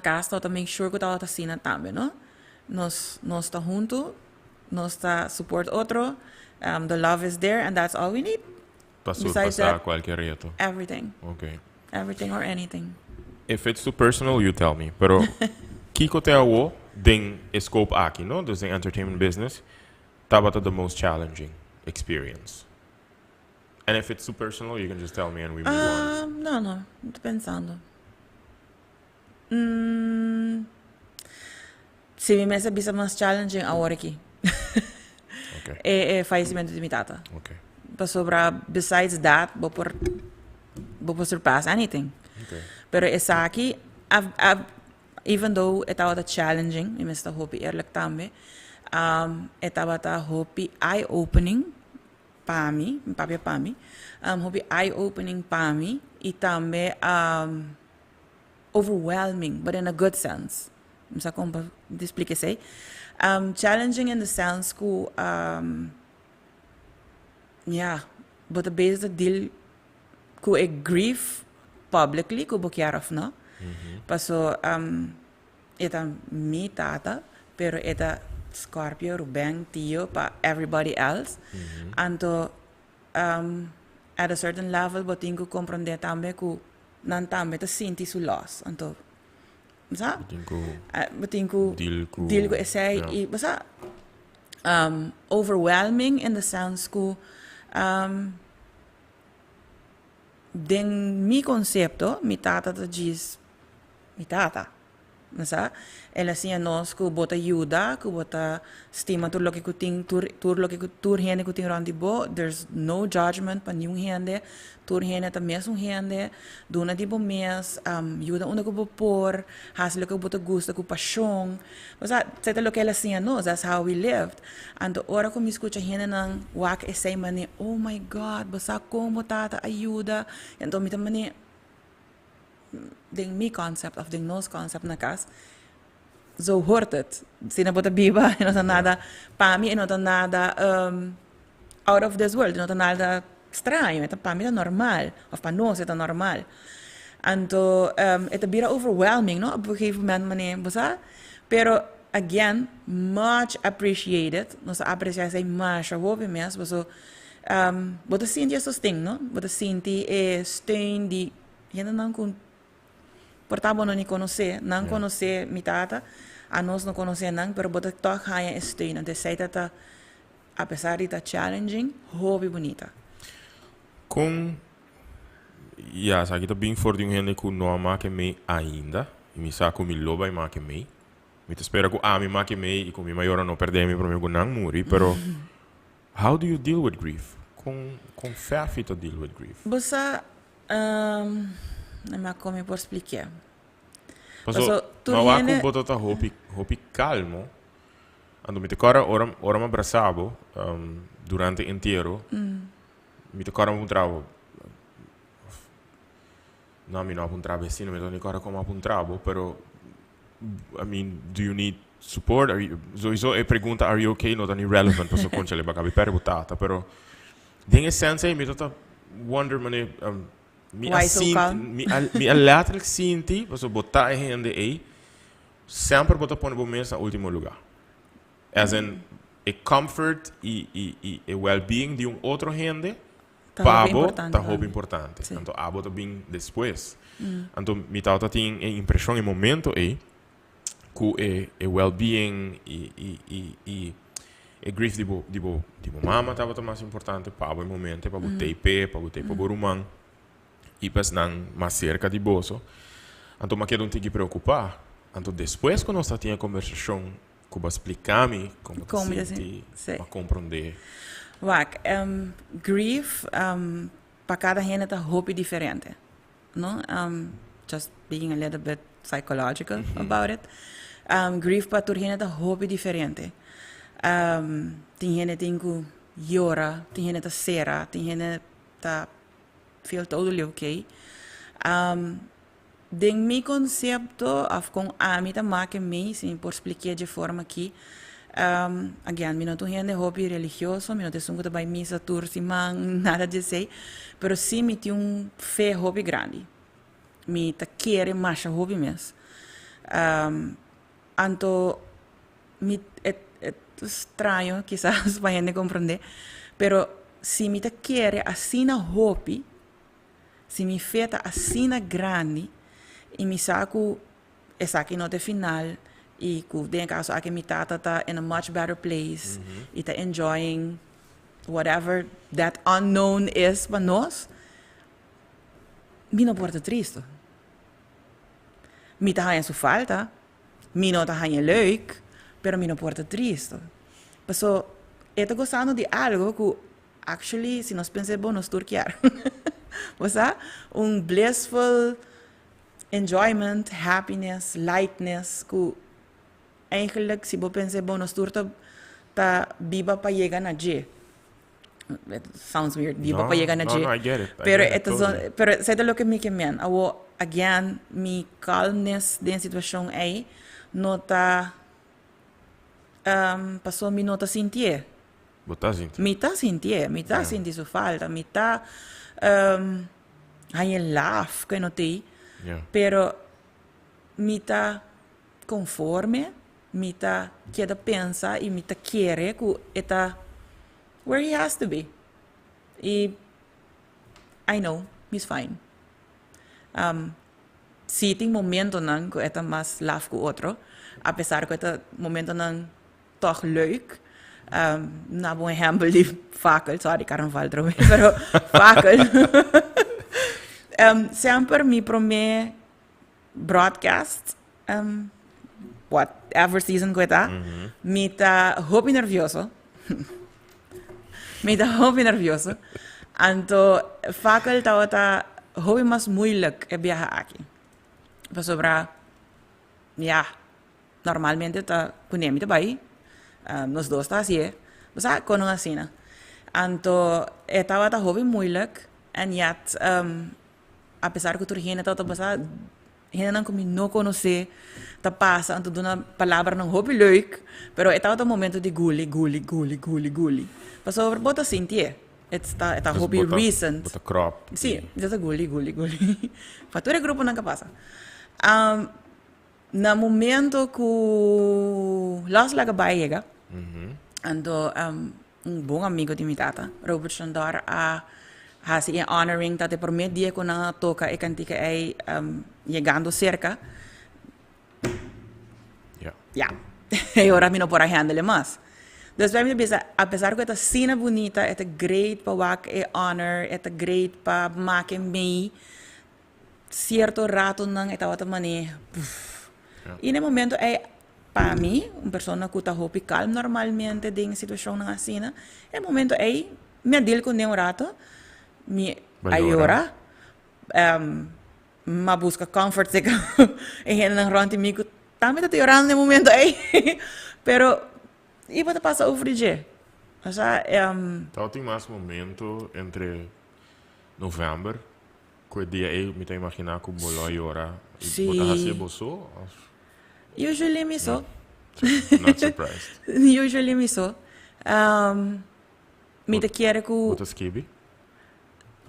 casta ta make sure ko ta sina tambe, no? Nos ta junto, nos ta support otro, the love is there and that's all we need. Besides that, qualquer reto. Everything. Okay. Everything or anything. If it's too personal, you tell me. Pero, kiko te awo, ding scope aki, no? Dus the entertainment business, tabata the most challenging experience. And if it's too personal, you can just tell me and we move on. No. Tô pensando. Se mi messa bisa mais challenging agora aqui. Okay. É falecimento de minha tata. Okay. Para sobra, besides that, vou surpass anything. Okay. Pero essa aqui, even though estava challenging, eu me está hopi eerlijk também, estava hopi eye-opening para mim, hopi eye-opening para mim, e também overwhelming, but in a good sense. Não sei como explicar isso. Challenging in the sense que, but the base deal ku grief publicly ku bukiar of no. Paso eta mi tata, pero eta Scorpio, Ruben, Tio, pa everybody else. Anto at a certain level botin ku comprende tambe ku nan tambe ta sinti su loss. Anto sa? Botin ku deal ku essay i basa overwhelming in the sense ku den mi concepto, mi tata ta diz, mi tata, nasa? Ela siya nos ku bota ajuda, ku bota stima tur loki kuting tur hende kuting randibo. There's no judgment pa niyong hende, tur hende ta mesong hende, duna di bo mes, ajuda una ku por, haslo ku bota gusto ku passion. Basta seta lo que ela siya nos, that's how we lived. And ora ko mi escucha hende nang wak essay mani, oh my God, basta como tata ajuda, ento mita mani ding mi concept of ding nos concept na kas. Zo hoort het. Sina bota biba, e não nada para mim, e não nada out of this world, não nada estranho, é para mim é normal, of para nós é normal. Então, é bira overwhelming, no? Op een gegeven moment, meneer Bosa. Pero, again, much appreciated. Nós apreciamos mais a hobby mesmo, so bota sinti esses things, no? Bota sinti steun die, ainda não com portabo não conhecer, não conhecer minha tata, a nós não conhecer não, pero bota toch ganha steun, então sei que apesar de estar challenging, hobby bonita. Com sabe que bem for de gente que não make me ainda, e me sabe que me loba e make me. Me espera que me make me e com me maior não perder me problema com não morrer, pero how do you deal with grief? Com fé to deal with grief? Você não como por explicar. Mas eu boto ta hopi calmo. Ando me decora ora me abraçavo durante inteiro. Me decora um travo. Não me não um travo assim, me decora como um travo, pero I mean, do you need support? Sowieso é pergunta, are you okay? Not irrelevant, passo concha le bagabi perguntata, pero din essência me tota wonder mane Why so calm? Mi letterlijk sinti, você botar a gente aí, sempre botar pôr o mês no último lugar. As in, a comfort e well-being de outro gente, pabo, tá roupa importante. Então, abo tá bem depois. Então, mi tauta tem a impressão em momento aí, que o well-being e grief de mama estava mais importante para o momento, para o TP, para o TP para o rumang, e para não mais cerca de bolso. Então, mas que não tem que preocupar. Então, depois que nós tínhamos a conversação, que vai explicar-me como se para compreender. Grief, para cada gente é roupa diferente, não? Just being a little bit psychological about it. Grief para toda gente é roupa diferente. Tem gente que llora, tem gente que será, tem gente que feel totally okay. Den meu conceito, com a minha marca me, se por explicar de forma aqui, again, mi não tô gente hobby religioso, mi não te sungo também missa tour nada de sei, pero sim mi tem fé hobby grande. Mi ta querer mais hobby mesmo. Anto mi é estranho, quizás para gente compreender, pero se mi ta querer assim na hobby, se mi fé ta assim na grande, e mi saco essa aqui no final e que den caso aqui mi tata tá in a much better place e tá enjoying whatever that unknown is para nós, mi não porta triste. Mi tá ganhando sua falta, mi não tá ganhando leuk, pero mi não porta triste. Paso, tô gostando de algo que actually, se nós pensamos, nós turquear. Você blissful enjoyment, happiness, lightness, que eigenlijk, se você pensar, nós turta tá viva para chegar na G. It sounds weird, viva para chegar na G. No, I get it. Pero sei lo que me quemen. Again, mi calmness den situação aí, não tá passou mi não tá sentir. Mi tá sentir sua falta, mi tá aí laugh que não tem. Pero mi tá conforme, mi tá queda pensa e mi tá querer que está where he has to be. E I know, he's fine. Se tem momento não que está mais laugh que outro, apesar que está momento não toch leuk. Na bom exemplo de fakel, sorry, carnaval trouxe, pero fakel. Sempre mi primeiro broadcast, whatever season que está, me tá hobby nervioso. Então, fakel tá hobby mais moeilijk é viajar aqui. Para sobrar, normalmente tá com ele também, nós dois tá assim, mas com uma cena. Então, tá hobby moeilijk, e yet, apesar que turgene tá passar, gente não conhece, tá passa, então uma palavra não hobby leuk, pero tá momento de guli. Passou bota sentir. Tá hobby recent. Bota crop. Sim, já tá guli. Fatura grupo não passa. Na momento que Las Laga chega, então bom amigo de minha tata, Robert Shandar, hasi honoring tate por meio dia quando toca e cantica é chegando cerca. E ora mi não pode handle mais. Dus wij hebben bezig, apesar que esta cena bonita, é great para wak e honor, é great para maken mee, certo rato não é outra maneira. E no momento para mim, uma pessoa que está hopi calm normalmente em situação assim, é momento me deal com um rato, me ayora, ma busca comfort seca, e ele não ronde mico, também está chorando no momento pero e pode passar o frigê. Então tem mais momento entre novembro, que o dia eu me imaginar que o bolo llora e botar assim bolso. Usually me so. Not surprised. Usually me so. Me te quer que Bota skibi?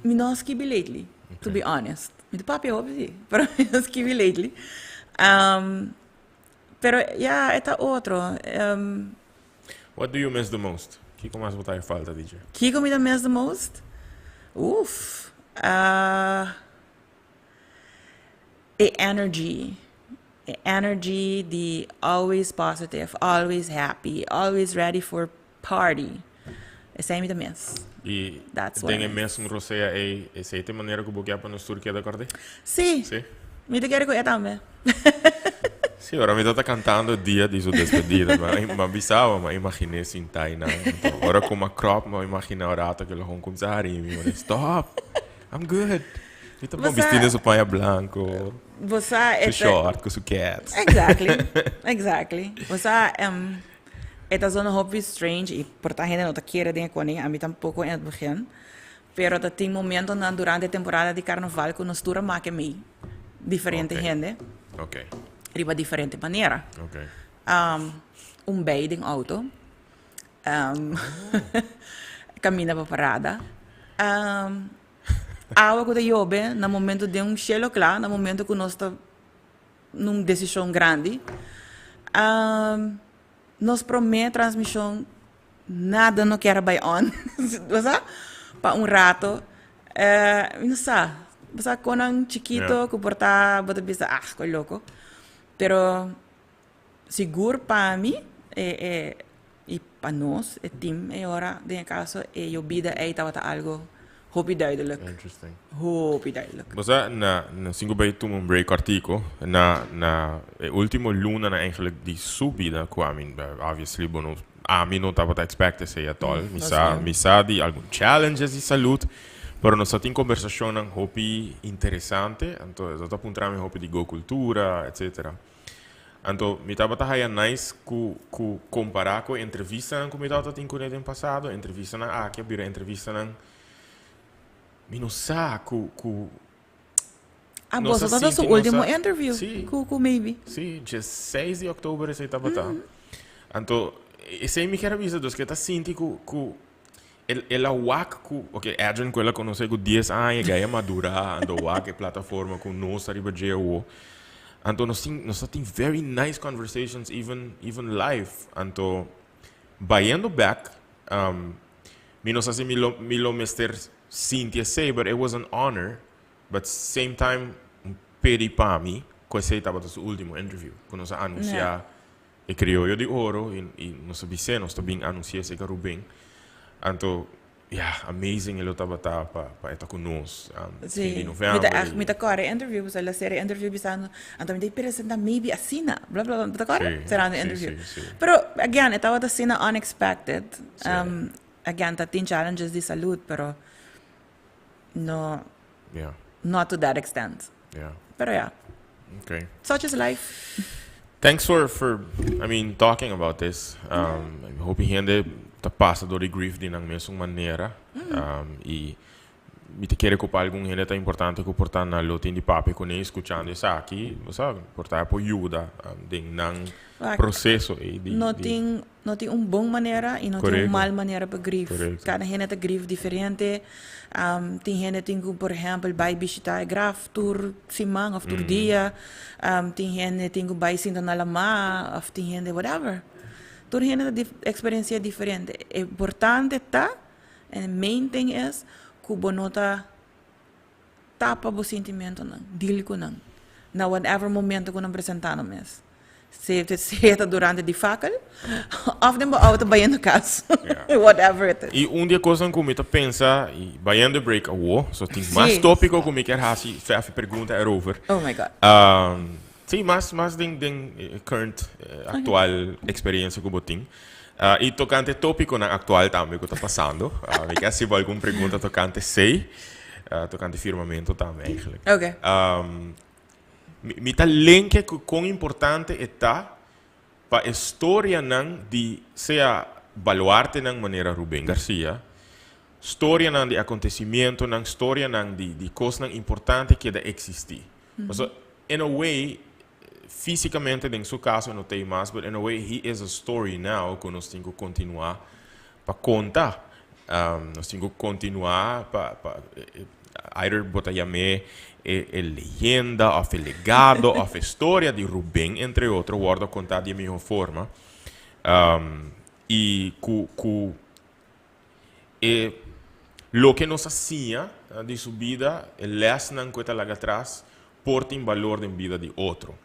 me não skibi lately. to be honest. Met de papi hobby, pero escribí lately. Pero ja, это otro. What do you miss the most? Kiko mas botar falta, DJ. Kiko me the miss the most? Oof. The energy. The energy, the always positive, always happy, always ready for party. Esse é me the miss. E That's what tem I miss. mesmo você é essa é maneira que o boquia para nos turquia da corte? Sim. Sim. Me te quero que eu também. Sim, ora me está cantando o dia de sua despedida, mas bisava, mas imaginei sem taina. Então, ora com uma crop, mas imagina a orata que ele vão começar a rir, mas stop, I'm good. Então, bom, vestindo seu paia branco, Você seu short, com seu cats. Exactly. Você esta zona hobby strange e por ta gente não ta queira den com a mim tampouco em begin. Pero dat tem momento na durante a temporada de carnaval que nos tura make me diferente gente. Ok, Riba diferente maneira. ok. Beiding auto. Cammina para parada. Água que da jobe, no momento de cielo claro, no momento que nós está numa decisão grande. Nos promete transmissão, nada não quer by on. Você? Para rato. Não sei. Você com um chiquito que porta, bota bisa, que louco. Pero seguro para mim e para nós, o time, agora, de caso, eu vida é algo hopi duidelijk. Interesting. Hopi duidelijk. Basta na singo bij toen een break artikel na ultimo luna na eigenlijk die subida kwamen obviously bono a mim não estava expected sei at all misa di algum challenges de saúde pero nós tem conversação um hopi interessante então eu tô apontando hopi de go cultura etc. Então me estava tá nice ku comparar com entrevista que me estava tem com ele no passado entrevista na aqui a entrevista na mi non sa ku Você tá seu último interview sì, com maybe. Sì, dia 6 de outubro sei tava tá. Então, esse me quero avisar dos que tá sinti ku ela wak ku, okay, Adrian quella conosce com 10 anos, gaia madura, ando wak plataforma com nós arriba GO. Então nós tem very nice conversations even live. Então, buying back mi non sa se mi lo mester Cynthia say, but it was an honor. But same time, peri para mim, que sei estava no seu último interview, quando nós anunciar o crioulo de ouro e nós sabemos nós também anunciar esse Rubem. Então, amazing ele estava para estar conosco. Sim. Em novembro. Me tá cara interview, você a série interview bisando, então me apresenta maybe a cena, blá blá blá, tá cara? Será no interview. Pero again, estava da cena unexpected. Again, tá tem challenges de saúde, pero no, not to that extent. Pero Okay. Such is life. Thanks for talking about this. I hope gente tá passa do grief de nang mesma maneira. E mi te quero ocupar algum gente tá importante que portar na lotin de papo com ele escutando isso aqui, você portar por ajuda de nang processo e de não tem bom maneira e não tem mal maneira para grief. Cada gente tem grief diferente. Tem gente que, por exemplo, vai visitar graf tur semana ou tur dia. Tem gente que vai sentar na lama, ou tem gente whatever. Tur gente tem experiência diferente. É importante tá, and main thing is que o bonota tapa o sentimento não, deal com não. Na whatever momento que não apresentar mesmo. Se é durante de fakel, of them auto bem no caso. Whatever it is. E dia coisa que eu pensa, e bem the break só tem mais tópico que eu quero fazer pergunta over. Oh my god. Sim, mais den current atual experiência que eu tenho. E tocante tópico na atual também que está passando. Me quer se alguma pergunta tocante sei, tocante firmamento também eigenlijk. Okay. Mi ta link que quão importante está para a história não de seja baluarte não maneira Rubem Garcia, história não de acontecimento não história não de coisa não importante que deve existir. So, in a way, fisicamente em seu caso não tem mais, but in a way he is a story now que nós temos que continuar para contar, nós temos que continuar para either bota llamé leyenda, of legado, of historia di Rubén, entre otros, guardo contar de mejor forma. Y lo que nos hacía de su vida, el lesnan que está lá atrás, porta en valor en vida de otro.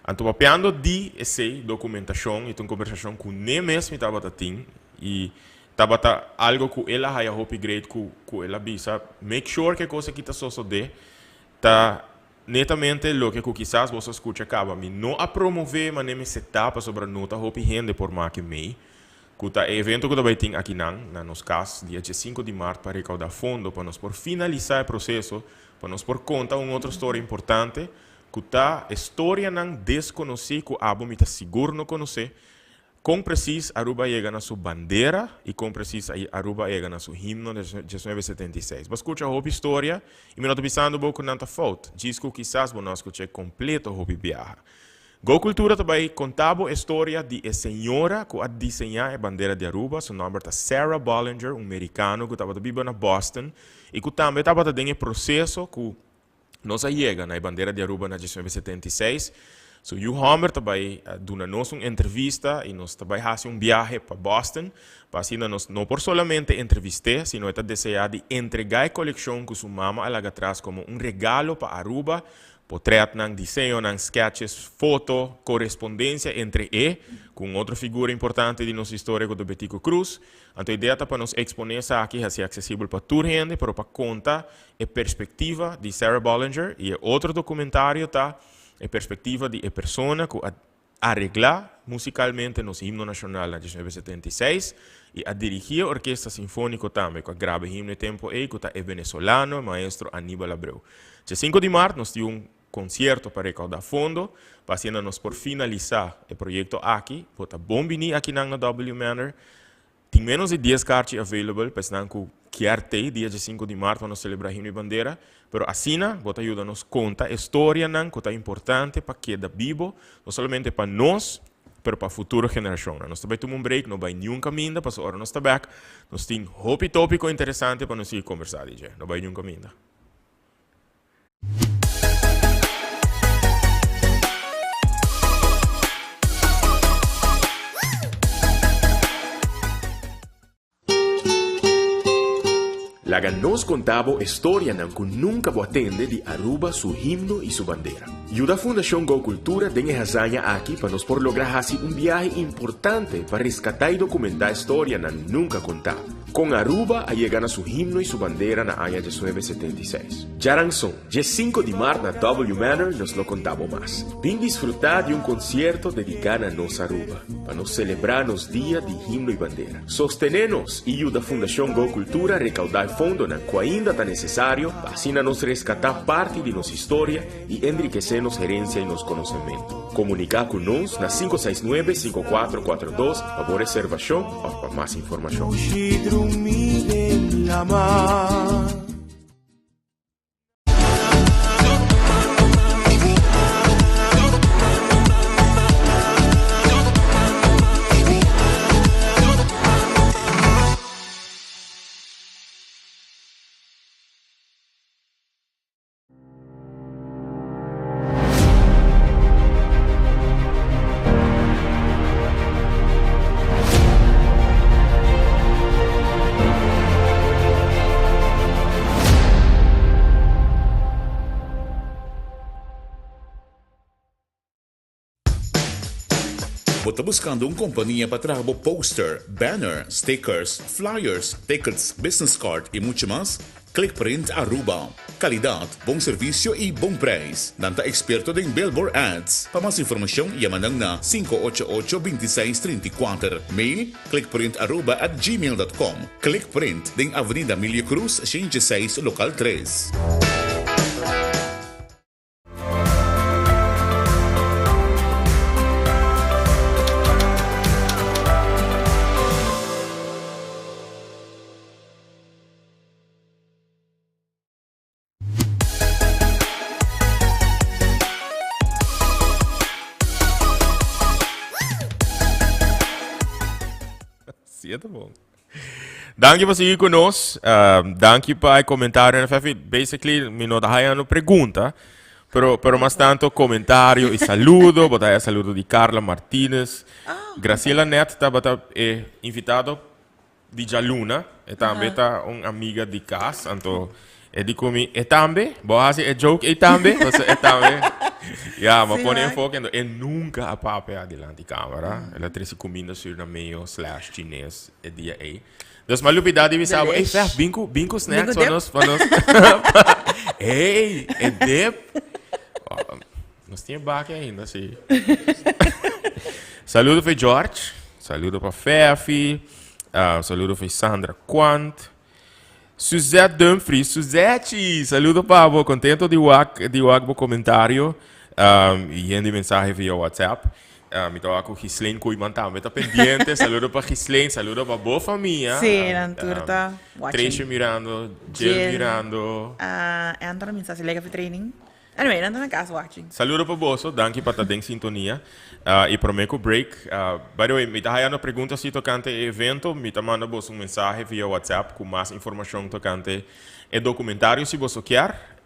Anto papiando di essa documentação e uma conversação com nem mesmo estava tatin e estava algo que ela haya hope great que ela bisa make sure que coisa que está só de tá netamente lo que quizás você escuta acaba me não a promover mas nem me setup sobre nota hope rende por mais que mei que tá evento que também tem aqui na nos casos dia 5 de março para recaudar fundo para nós por finalizar o processo para nós por conta outra história importante que a história não desconhecida que a está seguro não conhecer, com preciso Aruba chega na sua bandeira e com preciso Aruba chega na seu himno de 1976. Mas escuta a história e me não estou pensando um pouco nada falta. Diz que quizás vou não escutar completo a viagem. Go Cultura também contava a história de a senhora que a desenhar a bandeira de Aruba, seu nome é Sarah Bollinger, americano que estava vivendo na Boston e que também estava dentro do processo que nós chega na bandeira de Aruba na 1976. So, o Homer também deu-nos uma entrevista e nós também fazemos viagem para Boston, para assim nós não por solamente entrevistar, sino até desejar de entregar a coleção que sua mama lá atrás como regalo para Aruba, portrait, desenho, sketches, foto, correspondência entre com outra figura importante de nossa história, que é o Betico Cruz. Então, a ideia é para nos exponer isso aqui, assim, acessível para toda a gente, para contar a perspectiva de Sarah Bollinger e outro documentário tá a perspectiva de a pessoa que arreglar musicalmente no himno nacional de 1976 e a dirigir a orquestra sinfônica também, que grava o himno de tempo que é venezolano, maestro Aníbal Abreu. Dia 5 de março, nós tivemos concerto para recaudar fundo, para por finalizar o projeto aqui, para bom venir aqui na W Manor. Tem menos de 10 cartas available, para que arte dia 5 de março para celebrar a Himno e Bandeira, mas assim, bota ajuda nos conta a história que é importante para que quede vivo, não somente para nós, mas para a futura geração. Nós também tomamos um break, não vai nenhum caminho, para a hora nós estamos back, nós temos um tópico interessante para nós seguir conversar, não vai nenhum caminho. Laga nos contava história que nunca vou atender de Aruba, su himno e su bandera. E a Fundação Go Cultura tem a hazaña aqui para nos por lograr assim viaje importante para rescatar e documentar a história que nunca contava. Com Aruba a llegar a su himno e su bandera na año 1976. Jaranson, dia 5 de março na W Manor nos lo contava mais. Vim desfrutar de concierto dedicado a nossa Aruba, para nos celebrar nos dias de himno e bandeira. Sostener-nos e a Fundação Go Cultura recaudar fundo que ainda está necessário, assim nos rescatar parte de nossa história e enriquecer nossa herência e nosso conhecimento. Comunicar com nós na 569-5442 para reservação ou para mais informação. Está buscando companhia para trabalhar poster, banner, stickers, flyers, tickets, business card e muito mais? Click Print Aruba. Qualidade, bom serviço e bom preço. Nanta experto em billboard ads. Para mais informação, yamanang na 588-2634. Mail, clickprintaruba@gmail.com. Clickprint, din Avenida Milio Cruz, 106, Local 3. Tá bom. Danke por seguir conosco. Danke para comentário. Basically, mi não dá uma pergunta. Pero más tanto comentario y saludo. Botaya saludo de Carla Martínez. Graciela Net estava invitado de Jaluna. E também está uma amiga de casa. Então, e di comi, e também? Boa assim, é joke, e também? Você, e também? Ja, mas põe em foco. E nunca a papo adiante de câmera. Ela trouxe comida sur na meio / chinês. E dia aí. Dus malupidade vi sabe, ei, Fer, bingo snacks van ons. Ei, é dip. Nós tínhamos baque ainda, sim. Saludo para George, saludo para Fefi, saludo para Sandra Quant, Suzette Dumfries, Suzette, saludo para você, contento de o comentário e de mensagem via WhatsApp. Me estou com Gislaine Kuiman também, está pendiente, saludo para Gislaine, saludo para boa família. Sim, Nanturta, Tracy Mirando, Jill Mirando. Entra mensagem, lega para training. Anyway, nandun na casa watching. Saludo para você, danke para estar em sintonia. E prometo break. By the way, me está uma pergunta se tocante evento, me está mandando uma mensagem via WhatsApp com mais informação tocante o documentário se você quer,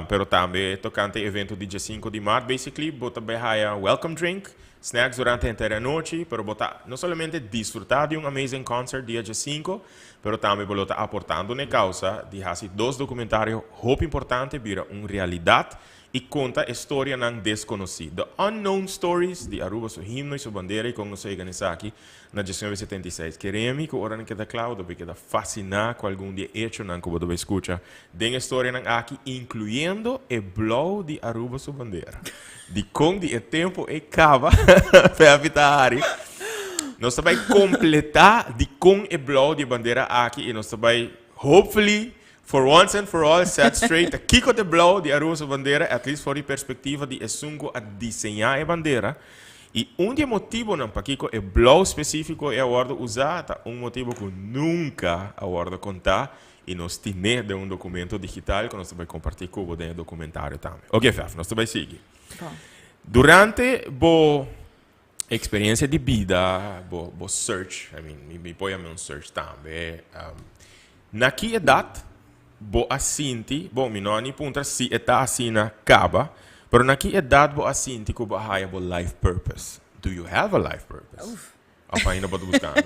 pero também tocante evento de dia 5 de março, basically, bota behaia welcome drink, snacks durante a inteira noite, pero bota não somente disfrutar de amazing concert dia 5, pero também bota aportando na causa de fazer 2 documentários muito importantes, vira uma realidade e conta a história não desconhecida. The Unknown Stories de Aruba, seu himno e sua bandeira, e como nós organizamos aqui na 1976. Queremos que o hora que da Cláudio, porque da fascinar com algum dia hecho não que você escuta, den história não aqui, incluindo o blow de Aruba, sua bandeira. De como de tempo e cava para habitar. Nós vamos completar de como o blow de bandeira aqui e nós vamos, hopefully, for once and for all, set straight, a kiko de blow de Aruba sua bandeira, at least for a perspectiva de esungo a desenhar a bandeira. E dia motivo não para kiko é blow específico é a hora usar, tá? Motivo que nunca a hora contar e nós temos de documento digital que nós vamos compartilhar com o documentário também. Ok, Fef, nós vamos seguir. Durante a experiência de vida, o search, me põe a search também, na que idade bo assinti, bo minoni punta si eta asina kaba, pero na que idade bo assinti ko ba haya bo life purpose? Do you have a life purpose? Apa ainda bodo buscando?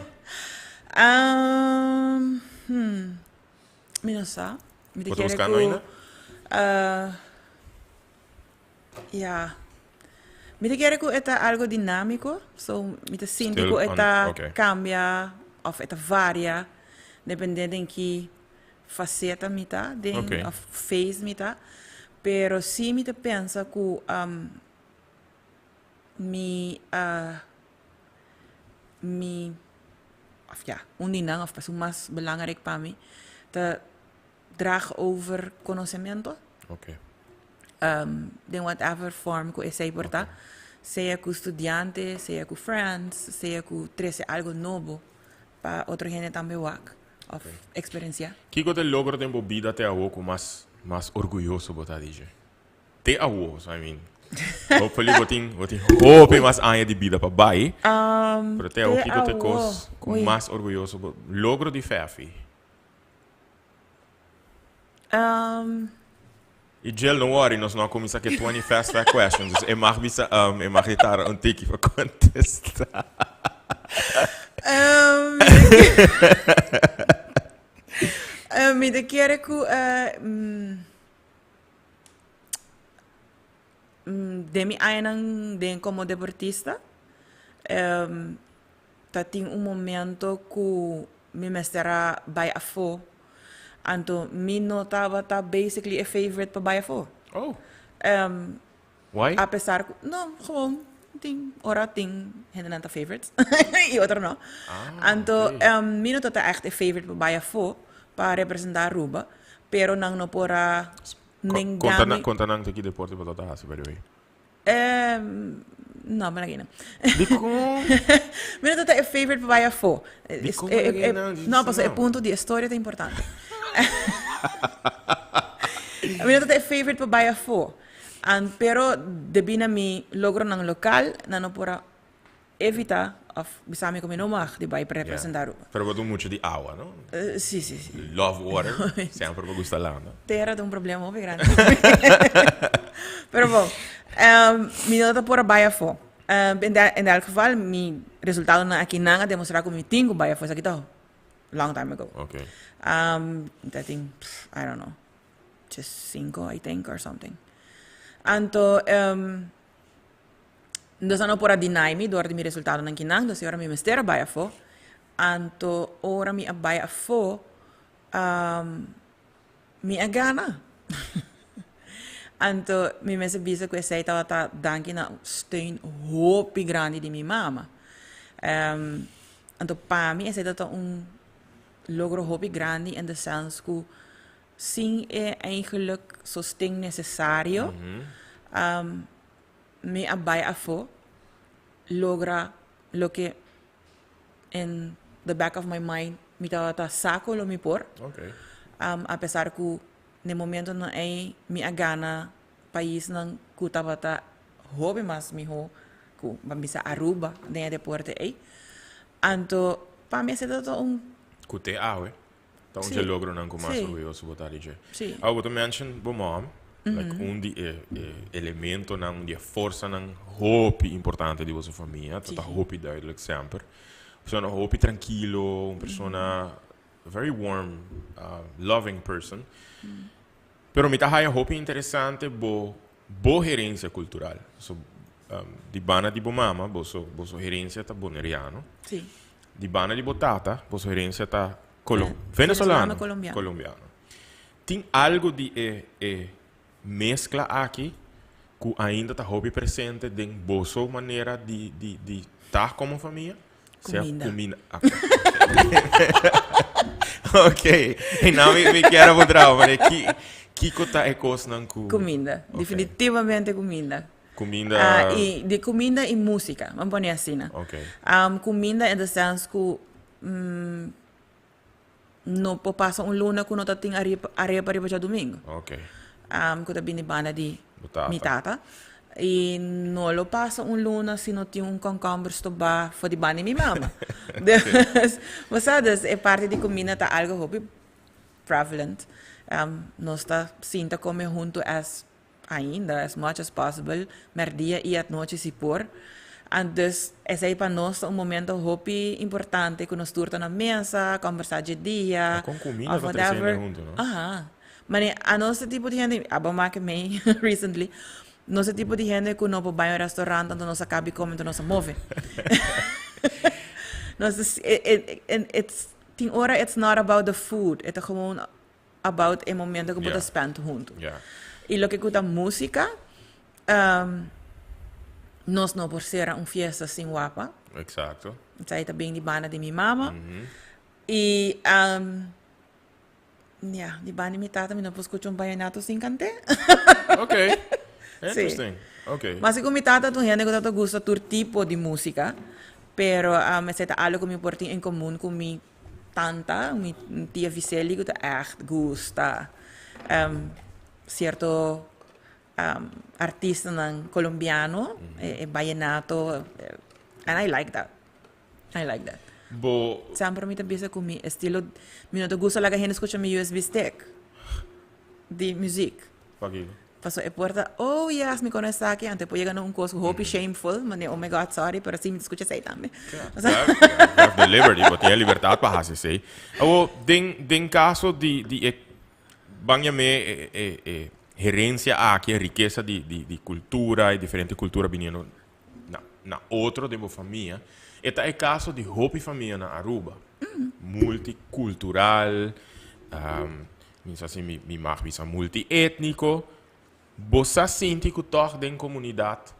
Me não sabe. Me bodo buscando ainda? Me quer que é algo dinâmico, so me te sinto que é cambia ou é varia, dependendo em que faceta me tá, a phase me tá, pero si me te pensa que ding of pas mais belangrijk para mim, te draag over conhecimento. De whatever form que esse porta, seja com estudiante, seja com friends, seja com trazer algo novo para outra gente também of experiência. Que é o logro de vida até agora mais orgulhoso botar dizer? Até agora, I mean. Hopefully botin hope mais anos de vida para baixo. Pero até agora que te coisa mais orgulhoso logro de Fefi. E Jill, não worry, nós não começamos aqui 20 fast fact questions. É mais bisa, é mais retar antigo para contestar. Me de quer que de mi ainang den como deportista, tem momento que me mestra by a fo. Anto, mi notava tá basically a favorite para by a fo. Oh. Why? Apesar que, não, gewoon, ora tem gente não tá favorites, e outra não. Anto, mi notava tá echt a favorite para by a fo, para representar Aruba, pero não pora nem dami. Conta nang te que deporte para toda a by the way. Não, mas não. Mi notava tá a favorite para by a fo. Não, mas é ponto de história é importante. Mi notava tá a favorite para by a fo. Pero debi na mi logro ng lokal na no pora evitar of bisami ko minumah, di ba, i-representaro. Pero boto mucho di agua, no? Sì. Love water. Sempre me gusta lá, no? Terra de um problema muito grande. Pero bom, mi nota por a baia fo. In elk geval, mi resultado na aqui nanga demonstrar que mi tingo baia fo sa kita. Long time ago. Okay. I think, I don't know, just 5, I think, or something. Anto, dus ano por a deny mi, door di mi resultado ng kinang, dus ora mi mestera baia fo. Anto, ora mi a baia fo, mi agana. Anto, mi mese bisa que sei tava danki na steun hopi grande di mi mama. Anto, pa mi sei tata logro hopi grande in de sens que sim é eigenlijk sostén necessário. Me abai afo logra lo que in the back of my mind mi tawata saco lo mi por. Okay. A pesar que no momento na ai mi agana país nang kutawata hobi mas mi ho ku bambisa Aruba dentro de deporte ai. Anto pa mi se dato Kute awe. Então, Sì. je logro nan kuma Sì. so yo so botari je. Sì. I would mention bo mom, like di elemento nan die forza nan hopi importante di vostra famiglia, tata hopi duidelijk sempre. Persona hopi tranquilo, una persona very warm, loving person. Pero mi taha hopi interessante bo herencia cultural. So di bana di bo mama, bo so herencia ta boneriano. Sì. Di bana di botata, posso herencia ta Venezuelano, venezuelano, colombiano. Tem algo de mescla aqui que ainda está hobby presente de boa maneira de estar como família. Comida. Ok. E não me quero mudar, mas que tá é coisa não cu. Comida. Okay. Definitivamente comida. Comida. E de comida e música, vamos pôr assim, né? Ok. Comida in the sense que não pode passar luna que não tem areia para domingo. Ok. Que tá bem bana de Batata. mitata. E não lo passa luna se não tem concombre para de bana mi mama. Mas sabe, é parte de comida tá algo hobby prevalent. Nós tá sinta comer junto ainda, as much as possible, merdia e at noite se por. And dus, esse para nós momento hobby importante que nós turta na mesa, conversar de dia, Com comida tá presente junto, não? Aham. Mas a nosso tipo de gente, abama que me recently, nosso tipo de gente que não vai ao restaurante, então nós acaba comendo, nós move. Tem hora, it's not about the food, é gewoon about o momento que você spend junto. Yeah. E lo que cuta música, nós não por ser fiesta assim guapa. Exacto. Sai também de banda de minha mama. E, de banda de minha tata, não posso escutar baianato sem cantar. Ok. Interesting. Ok. Mas com minha tata, tu gente que gosta de tipo de música, pero é algo que me porta em comum com minha tanta, minha tia Viceli, que echt gosta. Certo artista colombiano, vallenato, and I like that. Bo Sempre me bisa com mi estilo, me não gusta lá que a gente escuta mi USB stick de music. pagilo. Paso e porta, oh yes, me conhece aqui, ante poi chegando coisa hope shameful, mas oh my god, sorry, pero sim me escuta sei também. You have the liberty, but tem a liberdade para fazer sei. Abo, den caso de banha me herência aqui, a riqueza de cultura e diferente cultura vindo na outro de família. Este é o caso de Hopi família na Aruba. Multicultural, assim, me marca multiétnico. Você sente que toda a comunidade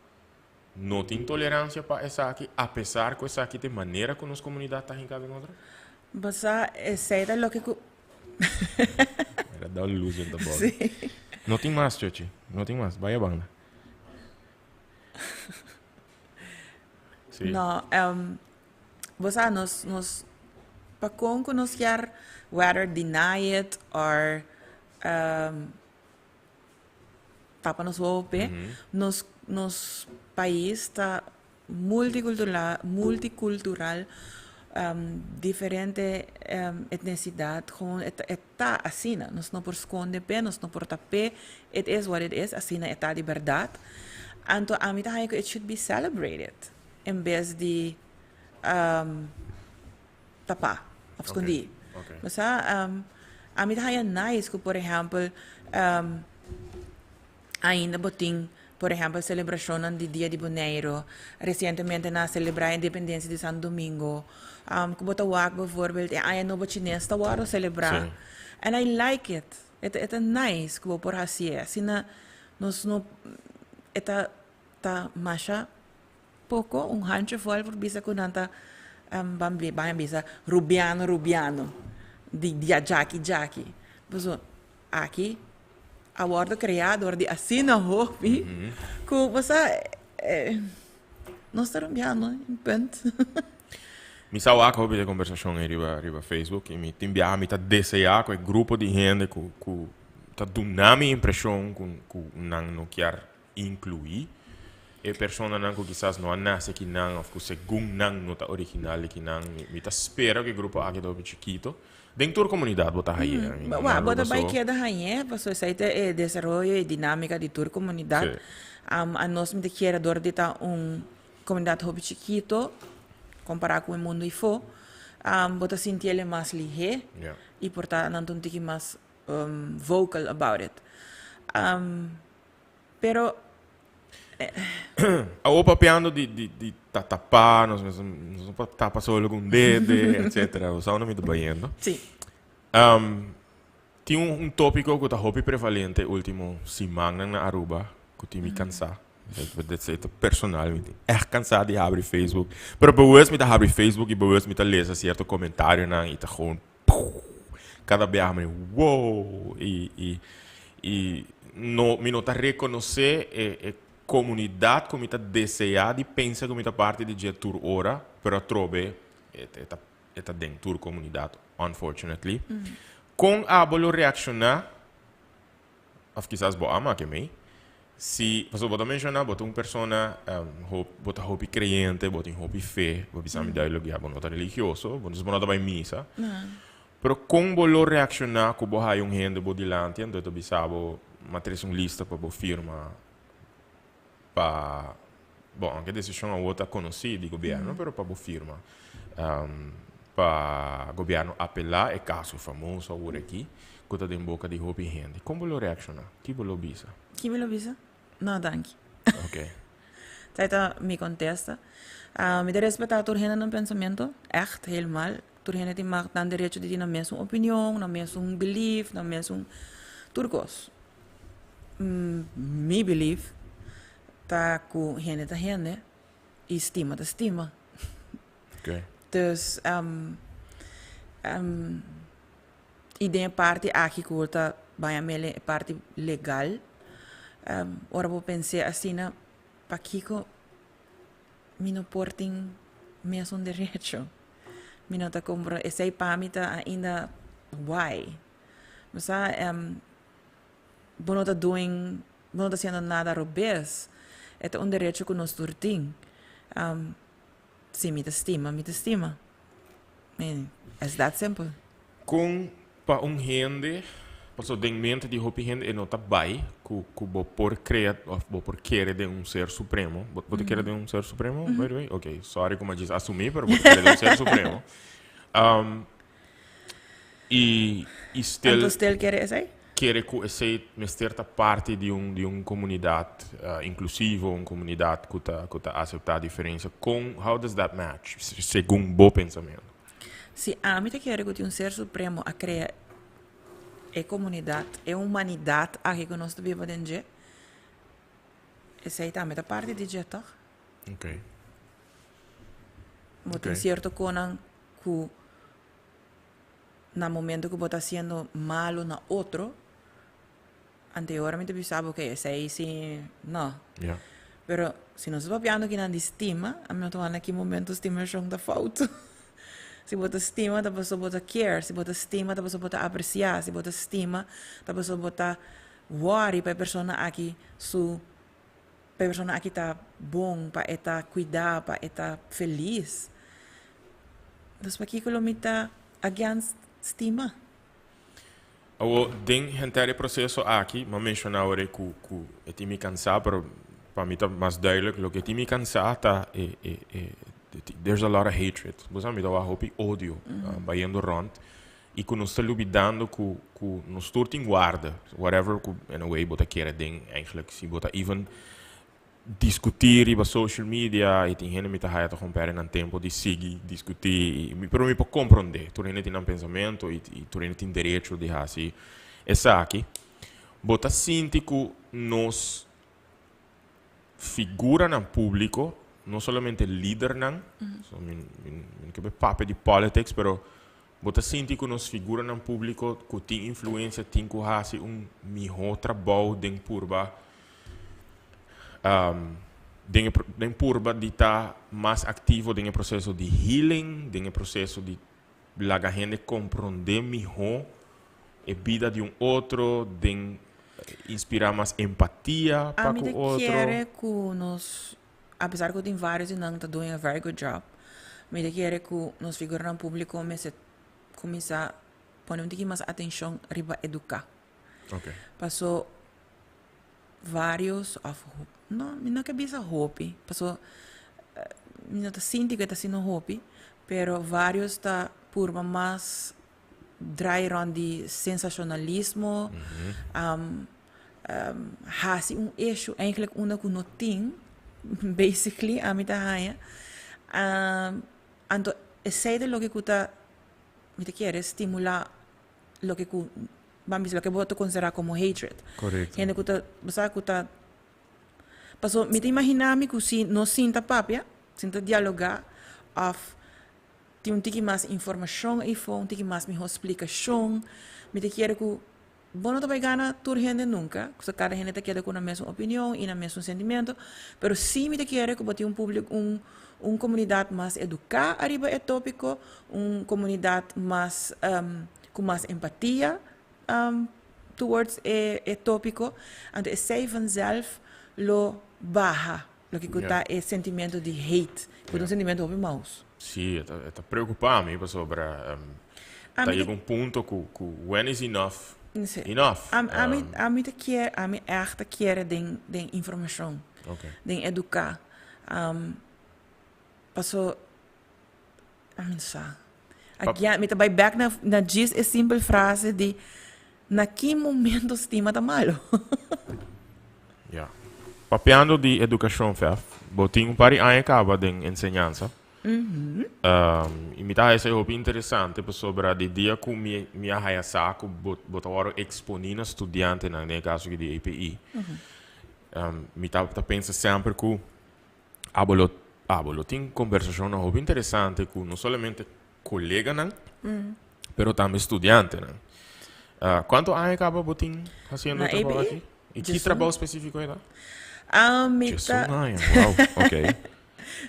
não tem tolerância para essa aqui, apesar que essa aqui tem maneira que nossa comunidade está em cada outra? Basta sei da lo que Era dar luz da bola. Não tem mais, Chochi. Não tem mais. Vai a banda. No, basta nos pa kung nos yar whether deny it or tapa nos hope, nos país tá multicultural, diferente etnicidade, gewoon está assim, nós não por esconder pé, nós não por tapé, it is what it is, assim está de verdade. Então, a mim também it should be celebrated, em vez de tapar, of esconder. Okay. Mas a mim também é nice que, por exemplo, ainda botem, por exemplo, a celebração do Dia de Janeiro, recentemente na celebrar a independência de Santo Domingo, que bota wak bijvoorbeeld, e ainda não botin nesta hora celebrar. Sim. And I like it. It's nice que por assim, assim nós não eta ta masha pouco handjevol por bisa com nanta bambi bisa rubiano de Jackie. Mas aqui a word criador de assina hobby que você não está rubiano em ponto. Mi sa wak hobby de conversação em riba Facebook e mi timbia mi ta desejar com o grupo de gente que ta dando mi impressão que não quer incluir e persona não que quizás não nasce que não ou que segundo não ta original que não mi ta espera que o grupo aqui do chiquito dentro da comunidade bota aí. Bota vai que da rainha, passou esse é desenvolvimento e dinâmica de toda a comunidade. A nós me quer dor de ta comunidade hobby chiquito comparado com o mundo e fo, bota sentir ele mais ligeiro e portanto não tem que mais vocal about it. Pero o papiando de tapar, nós tapa só com dedo, etc. O som não me está banhando. Sim. Tinha tópico que está hobby prevalente último semana na Aruba, que me cansar. Het personal, echt cansado de abrir Facebook. Pero bewust me abrir Facebook e bewust me lezen certo comentário na e gewoon cada vez me wow e no me nota reconhecer a comunidade como está desejada e pensa como está parte de jetur ora, pero trobe está dentro da comunidade, unfortunately. Com a bolo reaccionar, of quizás bo ama que me se você botar mencionar, botar uma persona, botar hobby crente, botar hobby fé, botar sabe diálogo, botar religioso, botar botar vai missa. Pero com bolo reaccionar, com boa um gente bodilante, então tu bisabo matriz lista para bo firma para bom, que decisão a outra conhecida de governo, pero para bo firma para governo apelar é caso famoso agora aqui, que tá em boca de hobby gente. Como bolo reaccionar? Que bolo bisa? Que me lo visa? No, dank. Ok. Zij me contesta. Me de respeitar todo gente no pensamento, echt helemaal. Todo gente tem mag dan direito de ter na mesma opinião, na mesma belief, na mesma turcos. Me belief tá com gente da gente e estima da estima. Ok. Dus ideia parte aqui que outra vai a parte legal. Ora vou pensar assim na para Kiko me não portem mesmo direito. Me não tá compra esse aí para mim tá ainda why. Mas não tá doing, não tá sendo nada robês. É um direito que nós turtim. Se me estima. É that simple. Com para gente, passou de mente de hobby gente e não tá bem, que bo por criar ou bo por querer de ser supremo. Bo querer de ser supremo, by the way. Ok, sorry como diz assumir, pero bo querer de ser supremo. E still. Então still quer esse? Quer que essa certa parte de comunidade inclusiva, uma comunidade que tá aceita a diferença. Com how does that match? Segundo bom pensamento. Se a mim quer que um ser supremo a criar é comunidade, é humanidade a que nós vivemos dentro. Essa aí também é parte de jeito. Ok. Mas tem certo conan que no momento que você está sendo malo na outro, anteriormente pensava que esse aí sim, não. Yeah. Pero se nós estamos falando que não estima, a mim estou falando que momento estimação da falta. Se você estima, da pessoa bota care. Se você estima, da pessoa bota apreciar. Se você estima, da pessoa bota worry para a pessoa aqui su persona aqui tá bom, para eta cuidar, para eta feliz. Então, para que kilomita against estima. O den hentere processo aqui, mas mencionava que é me cansar, pero para mim tá mais duidelijk, lo que me cansar tá there's a lot of hatred. Você me dá uma roupa ódio, baiando rond. E que nós estamos lidando com nós todos em guarda, whatever, in a way, bota queira den, eigenlijk, se bota even discutir iba social media, e tem gente que está a comprar em tempo de seguir, discutir, pero me pode compreender, tu tem um pensamento e tu tem direito de fazer. Essa aqui, bota sinti que nós figura no público, não somente líder não, so, que é papo de politics, pero bota sinti que nós figura no público que tem influência, tem que fazer melhor trabalho dentro purba, dentro purba de estar mais ativo dentro processo de healing, dentro processo de a gente compreender melhor a vida de outro, de inspirar mais empatia para o outro. Quero que nós, apesar que tem vários e não está doing a very good job, me quero que nós figura no público começar a pôr um pouquinho mais atenção para educar. Okay. Passou vários não cabeça hope, passou não tá sinto que está sendo hope, pero vários está por mais dry run de sensacionalismo, hasi issue eigenlijk una que não tem, basically a mim tá raia, anto esse de lo que cuta me quer estimular lo que vamos lo que vou considerar como hatred. Correto. Gente cuta passou me imaginar-me que se não sinta papia, sinta dialogar, of tem um pouquinho mais informação e um pouquinho mais minha explicação, me quer que bom não vai ganhar toda gente nunca, porque cada gente te quer com a mesma opinião e o mesmo sentimento, mas sim me quer que bote um público uma comunidade mais educada arriba é tópico, uma comunidade mais com mais empatia towards é tópico, então é sei vanzelf lo baja, lo que está é sentimento de hate, que um sentimento de maus. Sim, está preocupado sobre chega ponto que when is enough? Enough. A mim echt quer den informação, den educar. Passou a mim sa. Aqui me vai back na diz é simples frase de na que momento estima tá malo. Yeah. Papiando de educação, botinho para aí acaba de ensinança. E me dá essa roupa interessante sobre o dia que me arraia saco botar exponer estudante na caso de EPI. Me tá pensa sempre que tem conversação na roupa interessante com não somente colega não, pero também estudante não. Quanto aí acaba botinho fazendo o trabalho aqui? E que trabalho específico é lá? Wow, ok.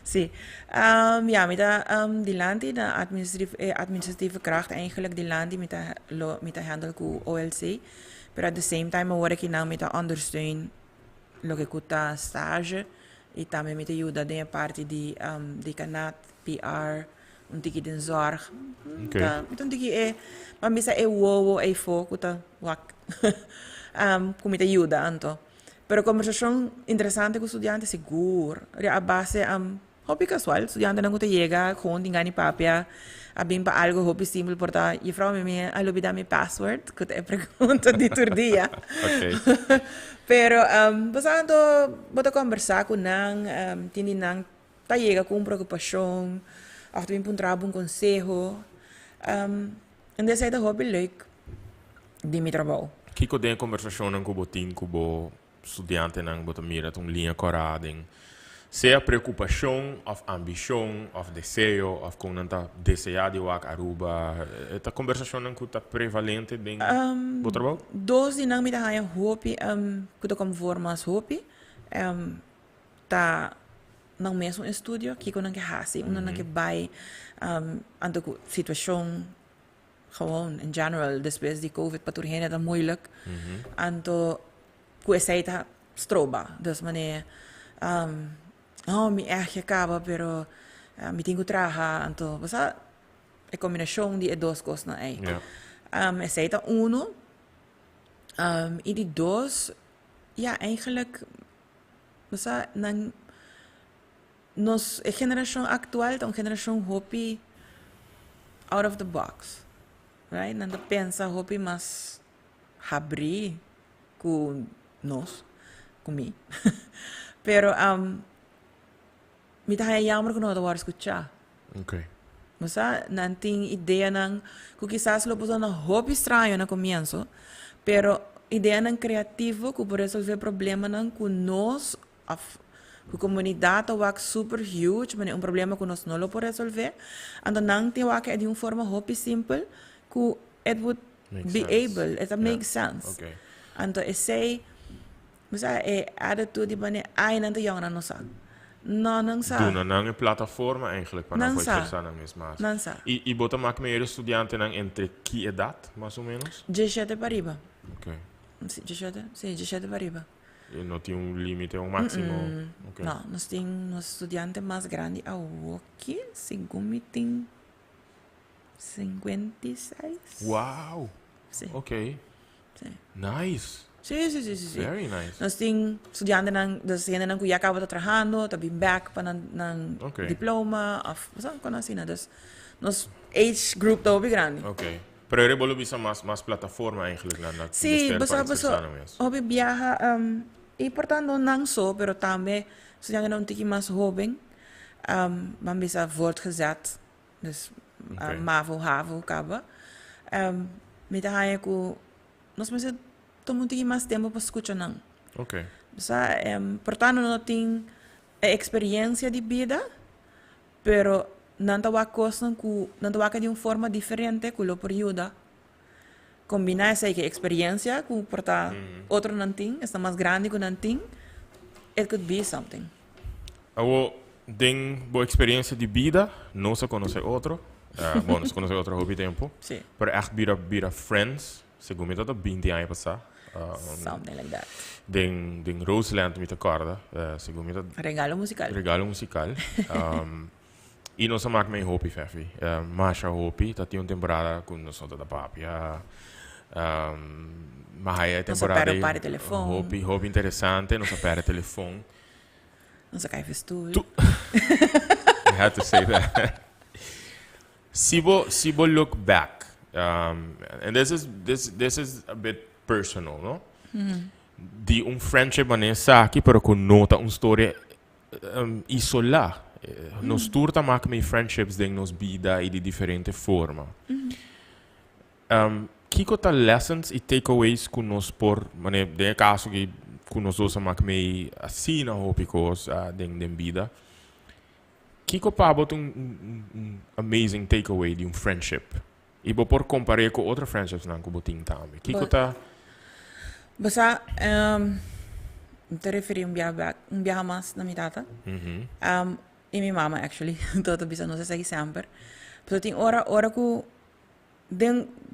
Sim. Met die land die administratieve kracht eigenlijk die land die met de handel ku OLC. Pero at the same time hoor ik nou met de ondersteun lo que kuta stage e também met de ajuda de parte die kanat PR un tiki den zorg. Okay. Met un tiki maar misa wowo fo kuta wak. Com met ajuda anto. Pero conversação interessante com o estudante seguro. A base hobby casual, estudante não chega, com tingani papia, abim pa algo hobby simples, porta e frau me alubida mi password, que é pergunta de tur dia. Okay. Pero basando bota conversar com nang, tini nang ta chega com preocupação, achter bim puntrabo um conselho. En dessa é hobby leuk de mi trabalho. Kiko den conversação com botin com estudante não bota mira linha corada seja preocupação ou ambição ou desejo ou com não tá desejar de wak Aruba esta conversação não está prevalente dentro do trabalho dois não me dá hope que como formas hope tá não mesmo estúdio que quando que hasi não que vai ante situação gewoon in general depois de COVID paturhen é moeilijk anto ku essa stroba dus manier oh, mi echt acaba, pero mi tengo trabajar, então, basta é combinação de duas coisas na aí. Ja. Essa uno, e de dois, ja, eigenlijk, basta, a geração atual é uma geração hobby out of the box, right? Não pensa hobby mas abrir com nós, comigo. Pero, me tá jammer que não estou a escutar. Ok. Basta, não tem ideia ng, que quizás lo puso na hobby estranho no comienzo, pero ideia ng criativo que por resolver problema ng que nós, a comunidade é super huge, mas é um problema que nós não lo podemos resolver. Então, não tem que é de uma forma hobby simple que it would be able, it makes sense. Okay. Então, esse é attitude de ai não te yang na nossa. Não sa. Doen een plataforma eigenlijk para Não não sa. pensar na mesma. Não sa. E bota mais que estudante nang entre que idade, mais ou menos? 17 para arriba. Ok. Sim, 17? Sim, 17 para arriba. E não tem limite, máximo. Ok. Não, nós temos estudante mais grande aqui, segundo me tem 56. Wow. Sim. Ok. Sim. Nice. Sim. Very nice. Nós temos estudante que já acaba trabalhando, está bem back para Okay. diploma, sabe como assim, dus nós age group está bem grande. Ok. Pero er willen bisa mas plataforma eigenlijk na Sim, basta hobby viaja, e portanto não só, pero também estudante não tem mais jovem, man bisa voortgezet, dus MAVO, HAVO, acaba. Met de haie que nós mas tomamos mais tempo para escutar não. Ok. Basta, portanto não tem a experiência de vida, pero não tá coisa que não tá de uma forma diferente que lo período. Combinar essa experiência com porta outro não tem, essa mais grande que não tem, it could be something. Awo ding boa experiência de vida, não se conhece outro. Bom, se conhece outro hobby tempo. Sim. Pero echt bira friends, segundo me dat 20 anos passar. Something like that. Den Roseland met de corda, segundo me dat Regalo musical. regalo musical. E não se maak mijn hobby, Fefi. Masha hobby, dat die een temporada com nós da papia. Mas aí é temporada para telefone. hobby interessante, não se perde telefone. Não se cai festool. I had to say that. Sibo look back, and this is a bit personal, no? Di un friendship manessa aqui, pero con nota una storia isolata. Nos turta mak mei friendships ding nos vida e di differente forma. Kiko ta lessons e takeaways kun nos por, mane de caso que kun nos dosa mak mei assina hopicos ding den vida. Kiko pa bot un amazing takeaway di un friendship. E bo por comparar com outra friendships nan ko boting tami. Kiko ta Basta, te referi un viaje más na mi tata. E minha mama, actually. Todo bisa, não sei sempre. Pero tem hora que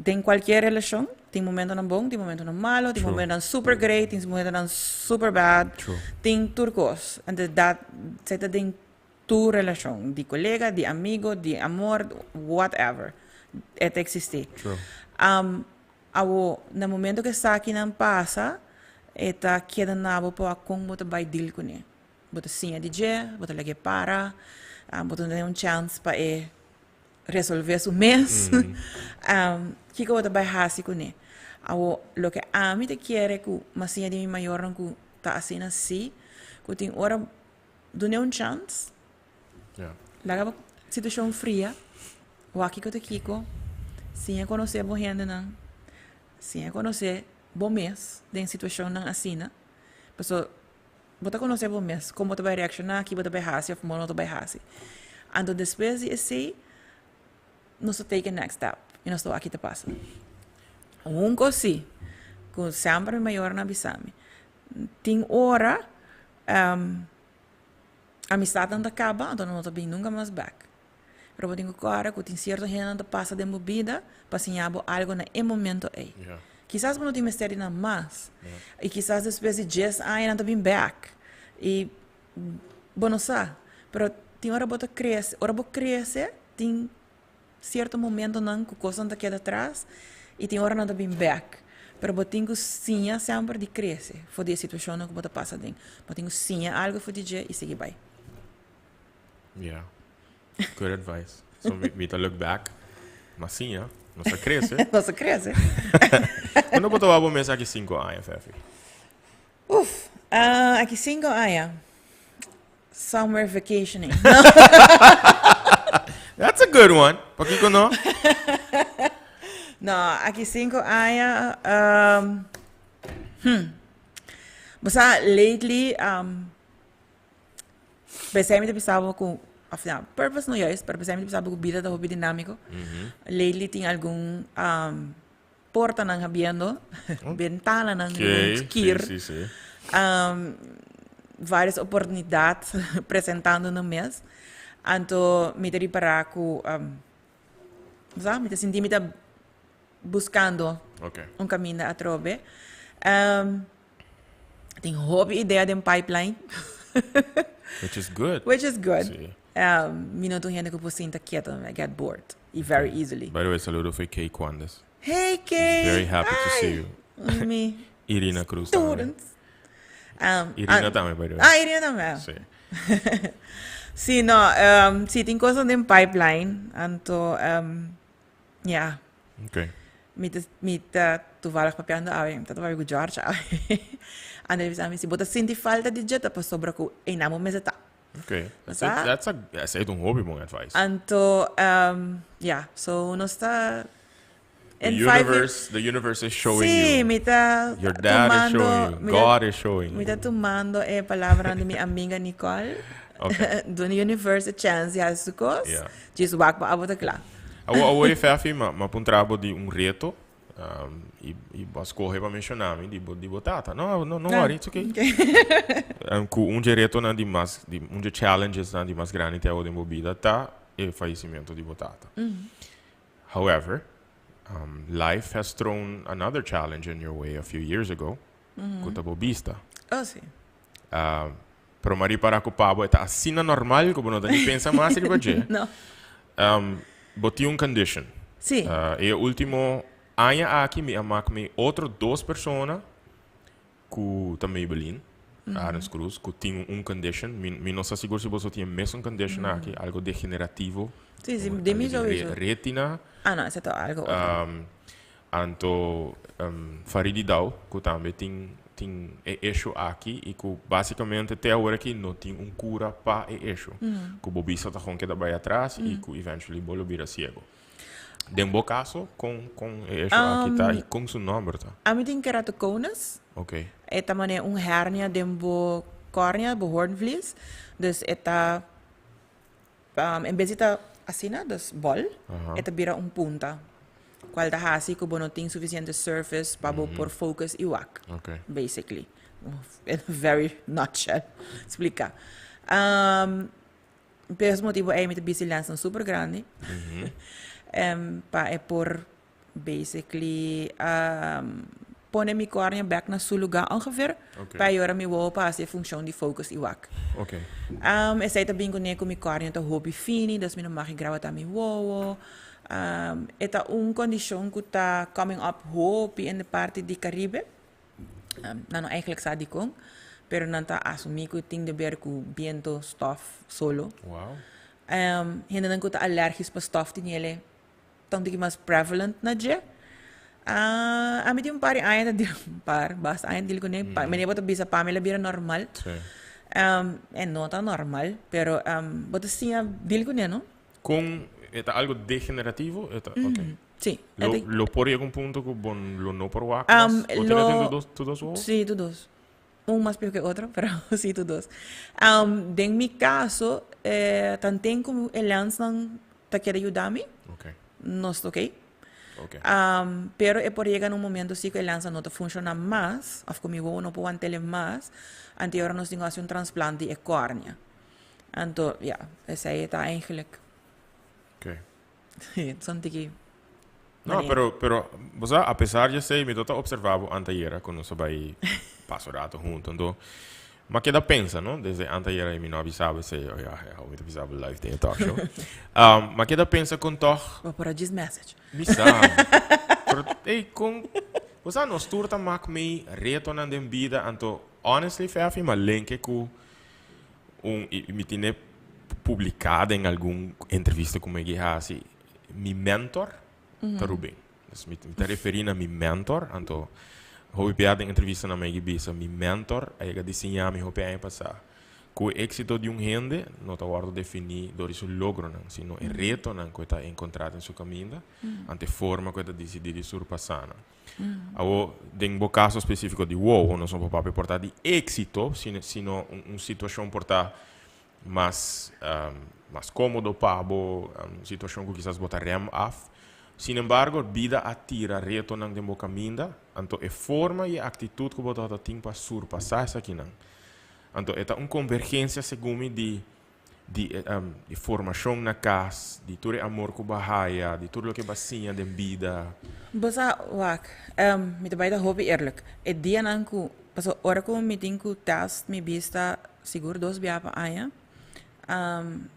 tem qualquer relação, tem momento não bom, tem momento não malo, tem momento não super great, tem momento não super bad. True. Tem turcos. Então, você tem tu relação, de colega, de amigo, de amor, whatever. It existe. True. No momento que está aqui não passa, está queda nabo para como te vai deal com ele. Bota sim a DJ, bota lagi para, bota ter chance para resolver seu mês. Que bota vai hasi com ele. Lo que a mim te quer que mas sim de maior não que tá assim assim, que tem hora do chance. Yeah. Laga situação fria, o aqui que te kiko, sim conhecer boa gente não. Sim conhecer bom mês, de situação não assim, né? Pessoa bota conhecer bom mês, como tu vai reaccionar, aqui bota vai hasi, ou como não tu vai hasi. Então depois de esse, nós take a next step, e nós estou aqui te passa. Coisa que sempre maior na bisami. Tem hora, a amistade não acaba, então não estou bem nunca mais back. Pero eu tenho cara que tem certo gente que passa de movida, para ensinar algo no momento aí. Yeah. Quizás não tem mistério na mais. E quizás depois de 10 anos não está bem back. E bueno sa, pero tem hora bota cresce, tem certo momento não que coisa não queda atrás e tem hora não tá bem back. Pero botinho sim sempre de cresce, for de situação que bota passa dentro. Botinho sim algo for DJ e seguir vai. Yeah. Good advice. So me to look back. Mas sim, não se cresce. Nossa cresce. Quando botou a mesa aqui 5 anos, Fefi? Aqui 5 anos. Summer vacationing. That's a good one. Pakiko no? No, aqui 5 anos. Basta lately, pensei que pensava com, afinal, purpose não é isso, pero pensei que pensava com vida da hobby dinâmico. Lately tem algum porta nang abriendo, ventana nang skir, Sí. várias oportunidades apresentando no mês. Então, me teri para com, me te senti me tá buscando um caminho a trove. Tem hobby ideia de pipeline. Which is good. Sí. Me não tô gente que posso sentar quieto, I get bored. Very easily. By the way, saludo foi Kay Quandes. Hey, Kay! Very happy to see you. Me. Irina Cruz também. Irina também, by the way. Irina também. Sí. Sim, no, tem coisas em pipeline. Então, yeah. Okay. Mita toevallig papiando awing, dat waar ik George awing. En dan hebben ze bota senti falta di jet apa sobra ko enamo meseta. Okay. That's un hobby bom advice. Anto yeah, so no está the universe is showing you. Mita Your dad is showing you. God is showing you. Mita tomando palavra de minha amiga Nicole. Okay. Do the universe a chance ya su cos. Yeah. Just wak pa abota kla. Agora, Fefi, ma puntrabo di un reto. E posso correr para mencionar de botata. Não, worry, it's okay. Um reto na de mais, de challenges na de mais grande até o de movida tá o falecimento de botata. However, life has thrown another challenge in your way a few years ago. Com a bobista. Oh, sim. Pero mari para com pabo é assim normal como não tem pensa mais de budget. Não. Boti un condition. Sim. E o último ano aqui me amak me outro 2 pessoas que também Berlim, Arens Cruz, que tinham um condition. Me não sei seguro se você tinha mesmo condition aqui, algo degenerativo. Sim, de mim já retina. Não, isso é algo. Anto Faridi Dau, que também tem eixo aqui e que basicamente até agora aqui não tem cura para eixo. Que o bobista está com que vai atrás e que eventually bolo vira cego. De bom caso com eixo aqui tá e com seu nome tá. A mim tem keratoconus. Ok. É também hernia de bo córnea, bo hornvlies. Dus eta em vez de tá assim, dus bol, eta vira punta. Qual da hasi que não tem suficiente surface para por focus e wak. Okay. Basically. In a very nutshell. Explicar. Por motivo é que a bicicleta super grande. Para por basically pôr minha córnea back na seu lugar ongeveer. Para eu me vou para a função de focus e wak. Okay. Eu sei também que minha córnea tá hobby fini, dus me não mag gravar também wow. Esta condição que está coming up hope in de parte de Caribe. Não eigenlijk sa di kong, pero não está assumir que tem de ver com viento stuff solo. Wow. Hindi nan ko ta allergies pa stuff din ele. Tão de mais prevalent na je. Ami di pari ayan na di par, basta ayan dil ko ne. Menebo ta bisa Pamela bira normal. Não tá normal, pero bota sim dil ko ne no. Com é algo degenerativo, okay. Sim. Lo por algum ponto que bom lo no por wacas. ¿O tiene todos os? Sí, todos. Más peor que otro, pero sí, todos. En mi caso, tanto como el lanzan te quiere ayudarme. Okay. No está okay. Okay. Pero por llegar un momento sí que el lanza no te funciona más, of como no puedo anteler más, antes ahora nos tengo que hacer un trasplante de córnea. Entonces, ja, esa está eigenlijk. Okay. Son tiki. No, pero, você, apesar de ser, me tô observando anteira quando você vai passar rato junto, então, Ma che da pensa, no? Desde antes era mi non avisava se io mi avisava live tem talk show. Ma che da pensa con toch? Vou pôr a diz message. Mi sa. Ei, com você não sturta mak me retornando em vida, anto honestly fafi, ma lenke ku mi tiene publicado em algum entrevista com me assim, mi mentor, tá Ruben. Me tá referindo a mi mentor, anto houve piada em entrevista na minha bisa, mi mentor, aí que desenhar mi houve aí passar. Com o êxito de gente, não está guardo definir do seu logro, não, sino o reto não que está encontrado em seu caminho, ante forma que está decidido surpassar. Agora, em um caso específico de wow, não só para portar de êxito, sino uma situação portar mais cômodo para uma situação que quizás botar rem af. Sin embargo, a vida atira reto não tem caminho, então é forma e atitude que botar tem para surpassar isso aqui não. Então, é uma convergência, segundo de formação na casa, de todo o amor que bahaya, de tudo o que bacia de vida. Basta, wak, me trabalho da hobby eerlijk. E dia não que, passo hora que me tenho que test me vista seguro 2 biapa aia.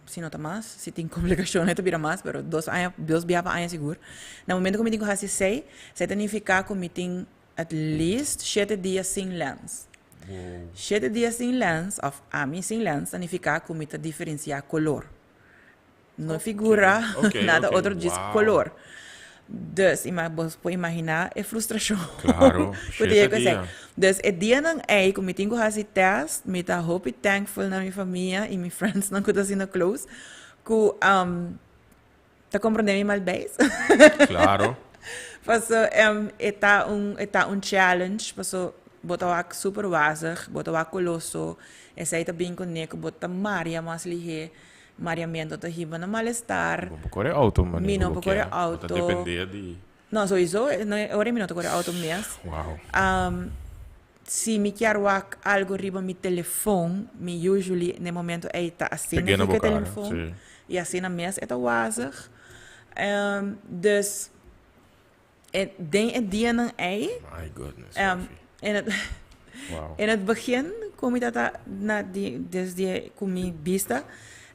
Se não tá mais, se tem complicação, então vira mais, mas 2 biapa aia seguro. No momento que me tenho que fazer 6, significa que me tenho at least 7 dias sem lens. 7 dias sem lens, of ami sem lens, significa que me diferenciar color. Não figura nada outro diz color. Dus, você pode imaginar, é frustração. Claro, Dus, é dia não é, como eu tenho que fazer teste, me tá hope thankful na minha família e meus friends não que tá sendo close, que tá compreendendo mal bem. Claro. Passo, é um challenge, passo, botar super wazig, botar colosso, essa aí tá bem coneco, botar Maria mas lihe, Maria mento tá riba na malestar. Não pode auto, mano. Não pode auto. Depender de. Não, sowieso, agora me não pode auto mesmo. Wow. Se me quero algo riba mi telefone, me usually no momento aí tá assim no telefone. E assim na mesa é tá wazig. Dus den dia não é. My goodness. In het begin kom ik dat desde comi vista,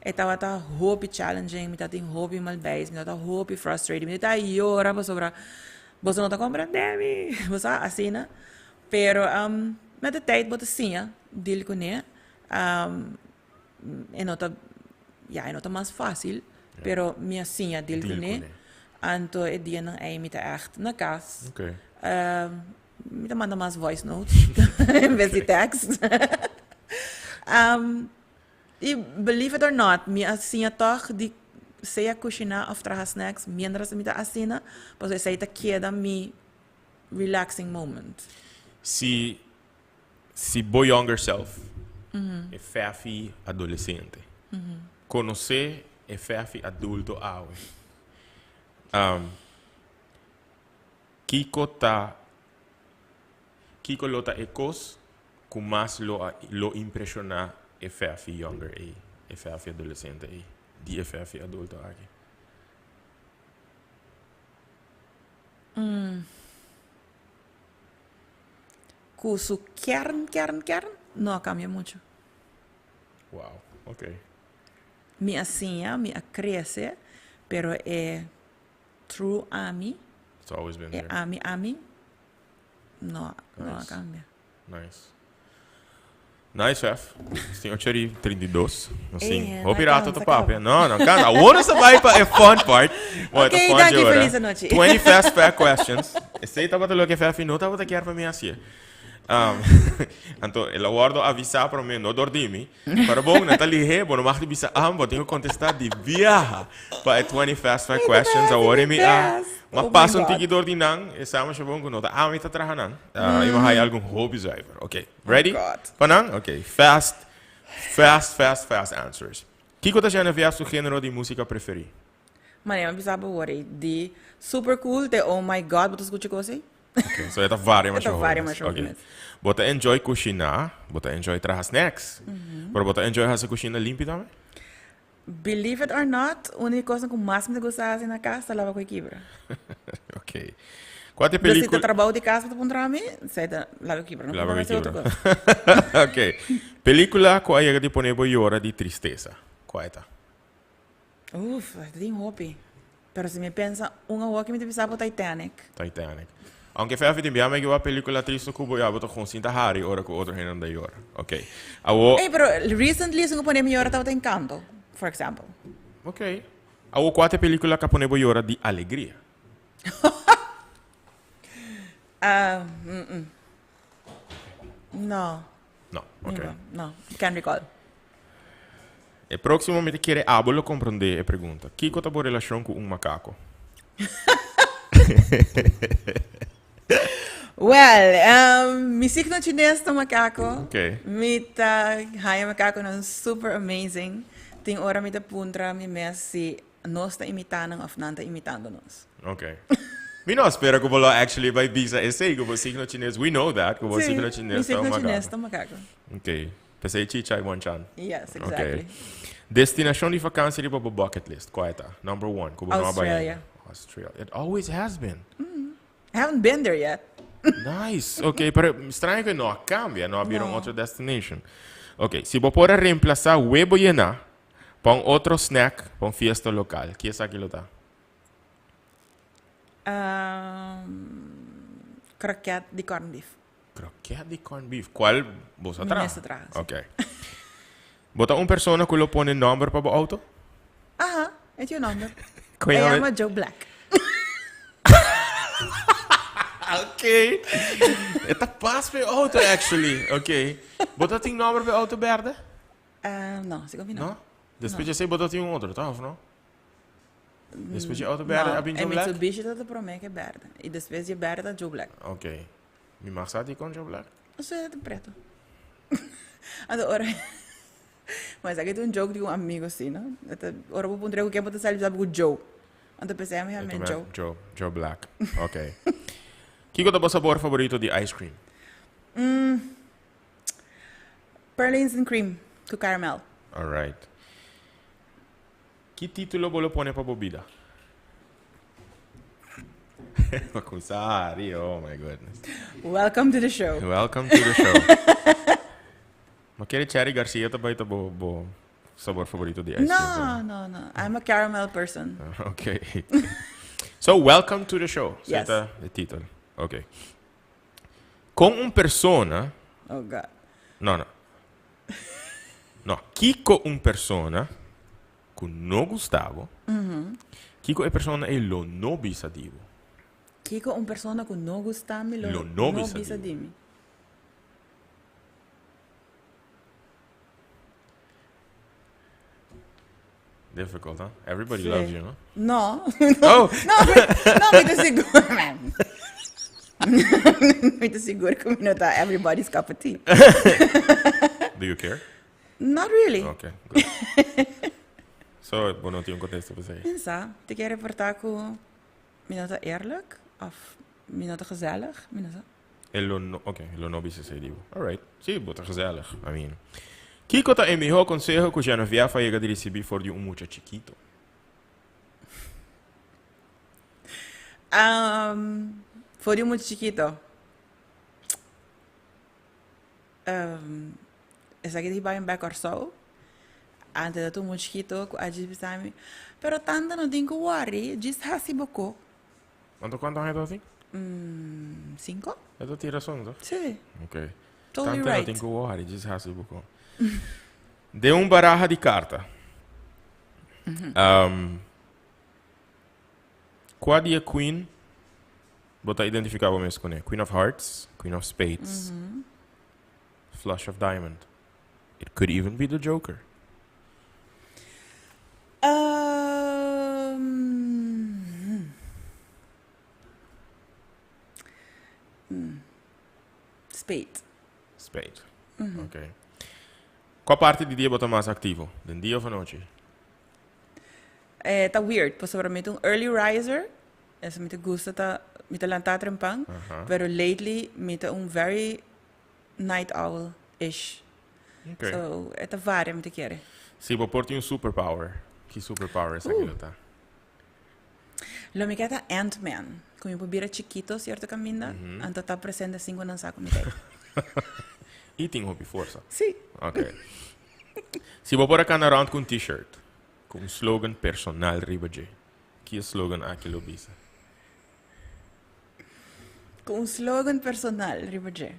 estava tá hobby challenging, me tá tem hobby mal bem, me tá hobby frustrating, me tá llora para sobra, você não tá compreendendo, você assina, pero na de tijd bota sim, deal com ele, é não tá mais fácil, pero minha sim deal com ele, então é dia não é me tá echt na casa. Okay. Me manda mais voice notes em vez de text. E believe it or not, me assim toch de seja cozinhar of traga snacks, mientras me tá assina, pois sei tá queda me relaxing moment. Se boy younger self, é fefi adolescente, conhecer é fefi adulto awe. Kiko lota ecos, com mais lo impressiona FF younger e FF adolescente e de FF adulto aqui. Com su kern, não cambia muito. Wow, ok. Me assim, me cresce, pero é true ami. It's always been é there. ami. Não Nice. cambia. Nice, F. Senhor Cherry 32. Assim, vou não virar cansa, todo papo. acaba. Não, cansa. Agora você vai para a fun part. Ok, daqui, feliz noite. 20 fast fact questions. Esse aí estava lo que F não estava aqui para mim assim. Então, ele guardo avisar para mim, não dormir. Para bom, Natalie He, bom, não mais bisa vou ter que contestar de viaja para 20 fast fact questions. Agora me mas passa um tiki de não, e estamos já bom com nota. Me está trabalhando. E mais algum hobby driver. Ok, ready? Panang? Ok, fast answers. Que coisa já não viaja o gênero de música preferido? Mano, eu pensava agora de super cool, de oh my god, você escuta coisa? Okay, so ito várias Ito várias mais okay. Bota enjoy cozinhar, bota enjoy trabalhar snacks. Pero bota enjoy fazer cozinha limpa também? Believe it or not, única coisa que mais me gusta fazer na casa é lavar com a quebra. Ok. Quante Se você películas... trabalha de casa para encontrar mim, você lava com a quebra. Não Lava pode com a fazer outra coisa. Ok. Película que é disponível e hora de tristeza. Qual é? Uf, tem hobby. Pero se me pensa, uma hora que me deve saber Titanic. Titanic. Aunque foi a vida minha, mas eu a película triste que eu ia botar com cinta Harry, ora com outro reino da hora. Ok. Awo... Hey, pero recently, se eu pôr minha hora, estava em Encanto, for example. Ok. Awo quatro película que disponível e hora de alegria. No. Não. Ok. No, can't recall. E próximo me quer abolo compreender a pergunta. Que tem a relação com macaco? Well, mi signo chinês to macaco. Ok. Mi ta haya macaco não super amazing. Tem hora mi ta puntra mi mes si nós ta imitando of não ta imitando nós. Ok. We não espera que você actually vai visa esse que você signo chinês. We know that que você signo mi chinês tá signo chinês macaco. to macaco. Ok. Pensei chicha e one-chan. Yes, exactly. Ok. Destinação de vacância de Bobo Bucket List. Qual é? Number one. Como Australia. Australia. It always has been. I haven't been there yet. Nice. Ok, pero estranho que não cambia, não abriram outra destination. Ok, se você pode reemplazar o huevo llena para outro snack, para uma fiesta local, que é aquilo tá? Croquette de corned beef. Croquete de corned beef. Qual você traz? Minha traz. Ok. Bota uma pessoa que lo pone number para o auto? Aha, é teu nome. Qual I é? am a Joe Black. Ok. Esta passa para o auto, actually. Ok. Bota tem number para o auto verde? Não, se combina. Não? Depois de você bota tem um outro, tá? Não? Depois de auto verde, a é Joe Black? Mitsubishi dat promete é verde. E depois de verde é Joe Black. Ok. Me massati com Joe Black? Isso é de preto. Agora, mas aqui tem um joke de um amigo assim, não? Ora, vou pôr o que é para sair com o Joe. Então pensei, é realmente Joe. Joe Black. Ok. Que é o sabor favorito de ice cream? Pearlings and cream com caramel. Alright. Que título você põe para bebida? Macusari, oh my goodness. Welcome to the show. Welcome to the show. Mas quer Cherry Garcia também tá bo sabor favorito de ice cream? No. I'm a caramel person. Ok. So, welcome to the show. Yes. Esse é o título. Ok. Com persona... Oh, God. No. Kiko persona que não gustavo. Kiko persona e lo no bisadivo. Kiko persona que não gusta me Lo no no bisa di mi. Difficult, huh? Everybody Sì. loves you, no? No. Oh! No, mi ti sicuro. Mi ti sicuro che non è everybody's cup of tea. Do you care? Not really. Okay, good. So, não tinha um contexto para sair. Pensa, te quer reportar com minuto eerlijk of minuto gezellig? Minuto. Lo no bisadivo. Alright. Sí, bota gezellig. I mean... Kiko tá é o melhor conselho que já não havia feito de receber for de muito chiquito. Foi muito chiquito. Essa aqui de bem back or so. Antes de tu muito chiquito, a gente pensava, pero tanto não tem que worry, just hasi boko. Quanto é assim? 5? É do tira som, tá? Sim. Ok. Totally Tanto não right. tem que worry, diz raça um pouco. De baraja de carta. Qual é a Queen? Bota identificar o mesmo com ele. Queen of Hearts, Queen of Spades, Flush of Diamond. It could even be the Joker. Spade. Ok. Qual parte do dia bota mais ativo? De dia ou de noite? Tá weird, possivelmente um early riser. Essa me gusta, me lantar trempang. Pero lately, me um very night owl-ish. Ok. So, esta varia me quer. Si vos porti un superpower, que superpower es aquilo tá? Lo me queda Ant-Man. Como eu vira chiquito, certo caminda, então tá presente assim quando saco me queda. E tem hobby força. Sim. Ok. Si vos por can around com um t-shirt, com um slogan personal riba de, que slogan aquilo bisa? Com um slogan personal, Ribaje.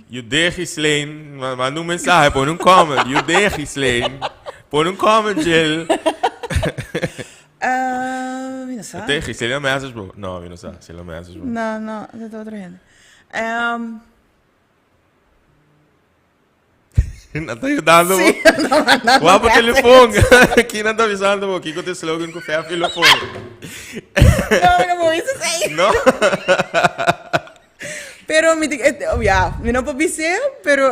You de Gislaine, manda un mensaje, pon un comment. You de Gislaine, pon un comment, Jill. Não sabe? Te Gislaine é message, bro. Não, eu não sei. Se é message, bro. Não, não, é de outra gente. Não tá ajudando, Sim, bro. não mandando Vá pro message. telefone. Aqui não tá avisando, bro. Aqui com o teu slogan com o fé telefone. Não vou isso aí. Não? Pero, eu não posso dizer, pero,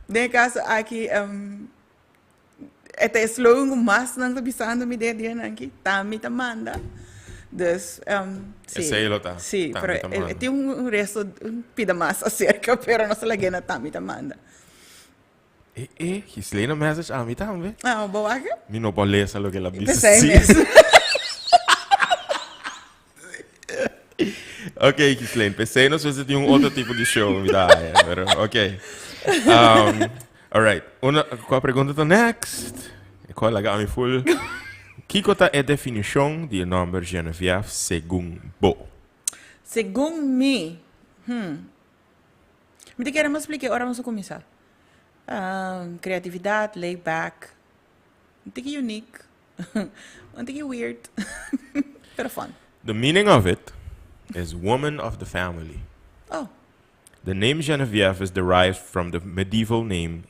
nesse caso, aqui, este slogan mais não está pensando me de dia aqui, tá me manda. Dus, sim. Esse aí, tá. Sim, Tá, pero me manda. tem resto, pida mais acerca, pero não se lagena tá me manda. Gislaine message a mim também. Ah, boa que? Mi não pode ler o que ela disse. Pensei mesmo. Ok, Gislaine, pensei no se tinha outro tipo de show, pero ok. Alright, qual a pergunta tá next? Qual é a full? Kiko tá a definição de nome Genevieve segundo Bo? Segundo mim, me te queremos explicar, agora vamos começar. Criatividade, laid back, um tique unique, um tique weird, pero fun. The meaning of it is woman of the family. Oh, The name Genevieve is derived from the medieval name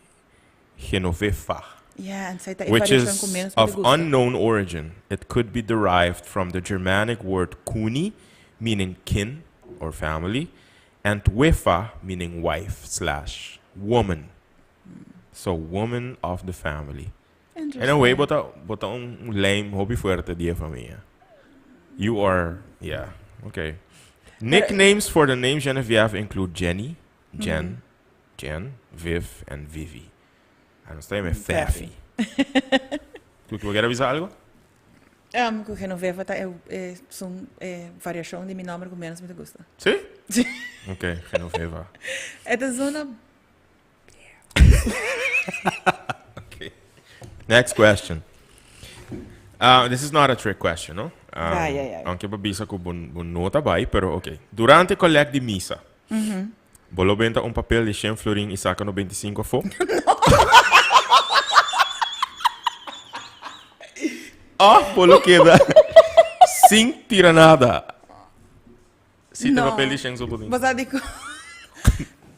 Genoveva, yeah, and sa which is of unknown origin. It could be derived from the Germanic word kuni, meaning kin or family, and wefa, meaning wife/woman. So, woman of the family. Anyway, bota lame hobby fuerte dia familia. You are, yeah, okay. Nicknames for the name Genevieve include Jenny, Jen, Viv, and Vivi. Understand me? Fafi. Tu quer avisar algo? Com Genoveva são variação de meu nome que menos me gusta. Sim? Ok, Genoveva. É da zona. Okay. Next question. This is not a trick question, no? Vai. Anche babisa ko nota bai, pero okay. Durante collect de misa, bolo benta un papel de 100 florin e saca no 25 fo? Bolo queda sem tirar nada. Se tem papel de 100 sopo. Mas eu digo,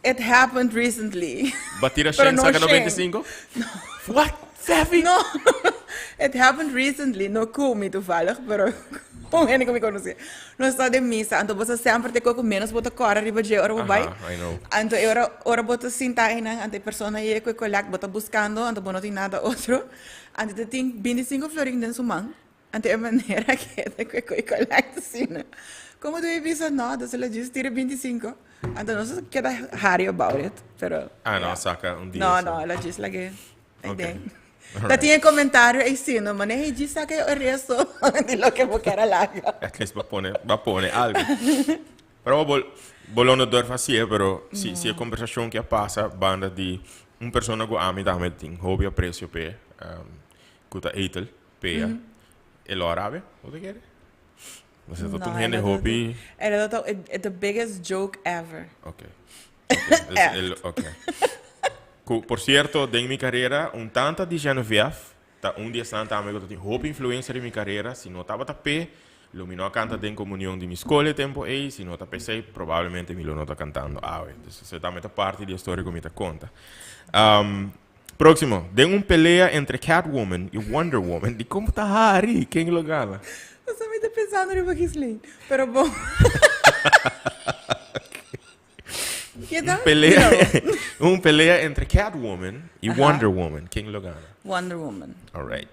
it happened recently. Batira Pero 100 no saca no 100. 25? What? Fafi? No, it happened recently. No comi toevallig, pero kung hindi ko me conhecia. No está de misa, então você sempre te com menos bota cora riba de ora vai. I know. Então ora bota sinta ina, ante persona ye ko collect bota buscando, então não tem nada outro. Ante te tem 25 florin den sumang. Ante a maneira que te ko collect sina. Como tu visa nada, se ela diz tira 25. Então não se queda hurry about it, pero No, saca un dia. No, ela diz lá que Okay. Tá tinha comentário aí sim, mas nem diz que o resto de lo que eu quero lá. At least va pone algo. Pero bolono dor facie, pero si a conversação que passa, banda de persona que ami dame ting, hobby aprecio pe, kuta etel, pe, elo arabe, o te quer? Você tá tão gente hobby. Era the biggest joke ever. Okay. Okay. Por cierto, em minha carreira, tanto de Genevieve, dia santa amigo que tem roupa influência em minha carreira, se não estava tapé, lumino canta em comunhão de minha escola tempo aí, se não tapé sei, provavelmente me lo nota cantando. Então você também tá parte da história que me conta. Próximo, tem pelea entre Catwoman e Wonder Woman. De como tá Harry? Quem lo gana? Eu só me tô pensando em Baquisley, pero bom. pelea entre Catwoman e Wonder Woman. Quem lo gana? Wonder Woman. All right.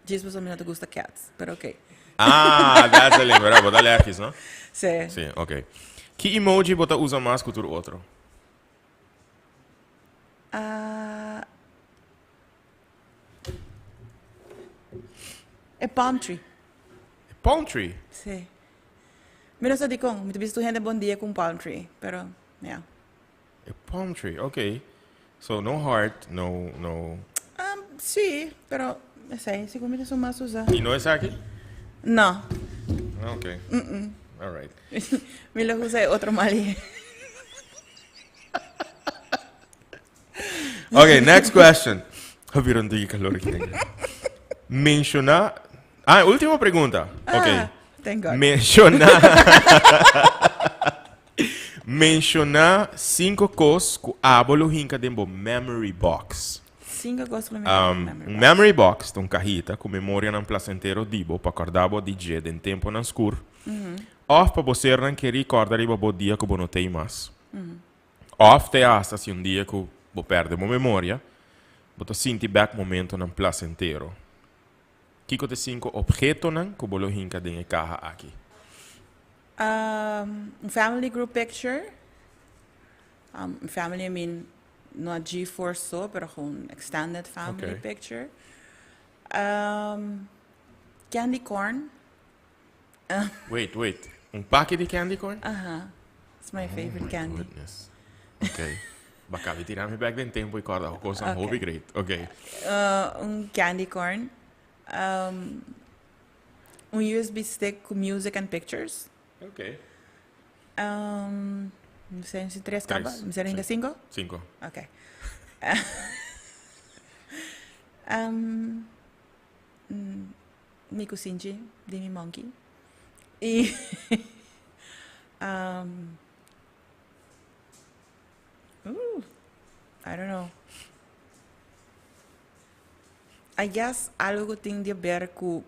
Gisbus a mim não gusta cats, pero ok. Ah, that's the link, ¿verdad? Bota alerquis, ¿no? Sí. Sí, ok. Que emoji bota usa mais que o outro? É palm tree. Palm tree. Sí. Mira sa di kong, mi visto gente bom dia com palm tree, pero yeah. A palm tree, ok. So, no heart, no... Sí, pero sei, se comida são mais usar. E não é aqui? Não. Ok. All right. Me lo usa outro mali. Ok, next question. Viram de calor que tem. Mencionar... Ah, última pergunta. Ok. Thank God. Mencionar 5 coisas que abolo hinca dentro do memory box. 5 coisas que Memory box, então cajita com memória no placentero dibo para acordar o dia de tempo no escuro. Ou para você não querer recordar o dia que você não tem mais. Ou te hasta se dia que você perde a memória, você sente back momento no placentero. Que te 5 objetos que você hinca dentro da caja aqui? Family group picture. Family, I mean, not G4 so, pero gewoon extended family Okay. picture. Candy corn. Wait. Pack de candy corn? It's my favorite candy. Goodness. Ok. Baka, vi tirarmi back del tempo e guarda, cosa Okay. hobby great. Ok. Candy corn. USB stick com music and pictures. Ok. Não sei se 3 acaba. Tres, Não sei ainda sí. 5? 5. Ok. Miku Shinji, Dimi Monkey. E. I don't know. I guess algo tem de ver com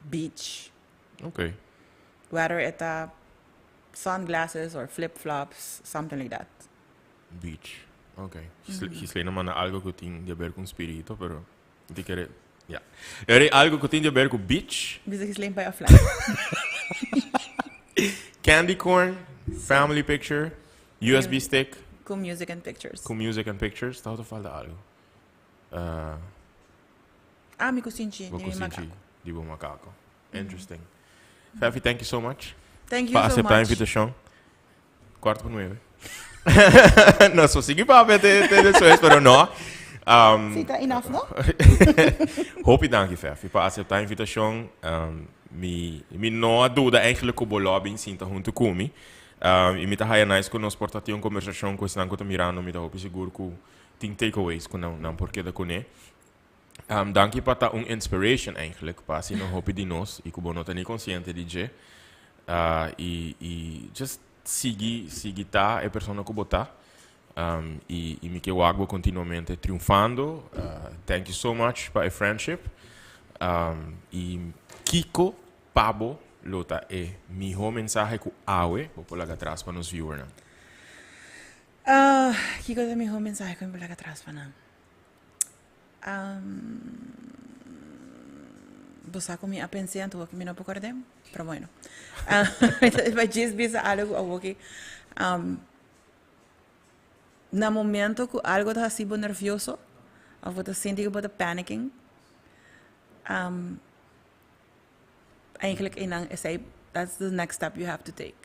beach. Ok. Whether it's sunglasses or flip-flops, something like that. Beach. Ok. Gisley naman na algo que tem a ver com espírito, pero hindi querer. Yeah. Era algo que tem a ver com beach, Bisa que slim pa offline. candy corn, family picture, USB stick, Com music and pictures. com music and pictures. Tá falta algo. Miku Shinji, Vou Dimi conseguir. Macaco. Dibo macaco. Interesting. Fafi, thank you so much. Thank you Para so aceitar a much. invitação. 8:45. Não sou segui para até depois, pero não. Sita, enough, no? Hope dank Fafi para aceitar a invitação. Me não há dúvida eigenlijk que o lobby sinta junto comigo. E me tá aí nice que nós portar uma conversação com esse nanco mirando, me tá hope seguro que tem takeaways que não porque da cone. Dank para tá inspiration eigenlijk para se não hope de nós e que o não tá nem consciente de je. E just seguir tá a pessoa que botar. E me que eu água continuamente triunfando. Thank you so much para a friendship. E Kiko Pabo Lota mi mensagem com Awe, vou pular atrás para nos viewers. Que coisa me mensagem que eu vou lá atrás para não. Você com minha pensamento que me não pode pero bueno. Mas diz bisa algo ao que na momento que algo está assim nervioso, ou você sente que você panicking, eigenlijk that's the next step you have to take.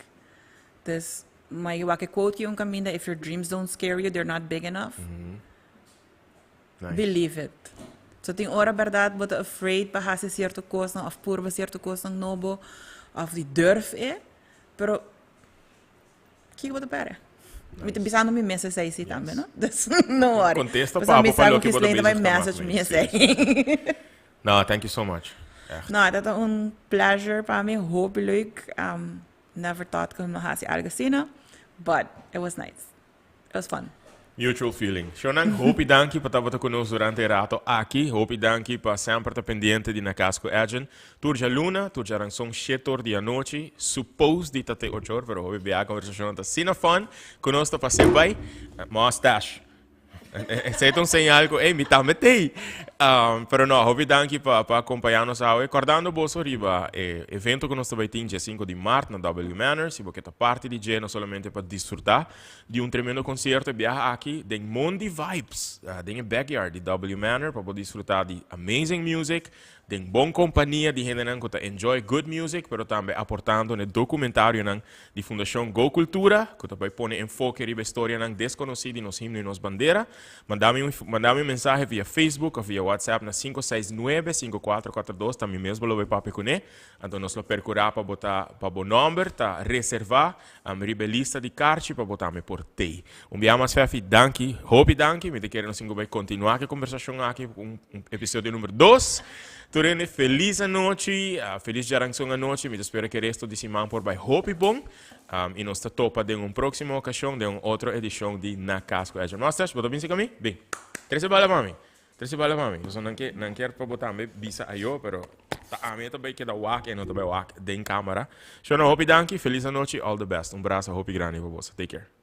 Dus, maar je wakker quote yung caminda, if your dreams don't scare you, they're not big enough. Nice. Believe it. So, ting ora verdad, bota afraid pa hasi cierto cosa, of purba cierto cosa ng nobo, of die durf pero, kiko bota pare. Nice. Bisano mi message sa isi tambe, no? Dus, no worry. Contesta Basta pa, bisano lo que kis bota lang my business message tama. mi say. No, thank you so much. Echt. No, dat is een pleasure para mí, hopelijk. Never thought que me hasi algo sino, but it was nice. It was fun. Mutual feeling. Shonan, hope danki para estar conosco durante o rato aqui. Hope danki para sempre estar pendiente de Nakasco Agent. Turja luna, turja ranção 7 horas da noite. Suppose de até 8 horas, pero hoje a conversação está sendo fun. Conosco para ser bem. Mustache. Sei tão sem algo, me tá metei. Pero no, hobby danki para acompanhar-nos hoje. Acordando bolso riba, evento que nós também temos dia 5 de março na W Manor, se você parte de dia, não somente para desfrutar de tremendo concerto, viaja aqui, tem Mondi Vibes, tem backyard de W Manor, para poder desfrutar de amazing music, tem boa companhia de gente que enjoy good music, pero também aportando no documentário de Fundação Go Cultura, que também põe enfoque riba história desconhecida nos himnos e nos bandeiras. Mandame mensagem via Facebook ou via WhatsApp na 569-5442, também mesmo lo vai papi com ele. Então nós lo percurar para botar para o número, tá reservar a riba lista de cartas para botar me por te. Biamas fefi danki, hopi danki, me te quero nós vai continuar a conversação aqui com episódio número 2. Turene, feliz noite, feliz geração a noite. Me espero que o resto de semana por vai hopi bom. E nós topa de próxima ocasião de outra edição de Na Casco Edge. Nós estamos, botou bem comigo? Bem, três bala mami. Eu não quero para botar me bisa aí, pero a mim também queda wak e não também wak de câmera. Show no hopi danki, feliz noite, all the best. Abraço, hopi grande para você. Take care.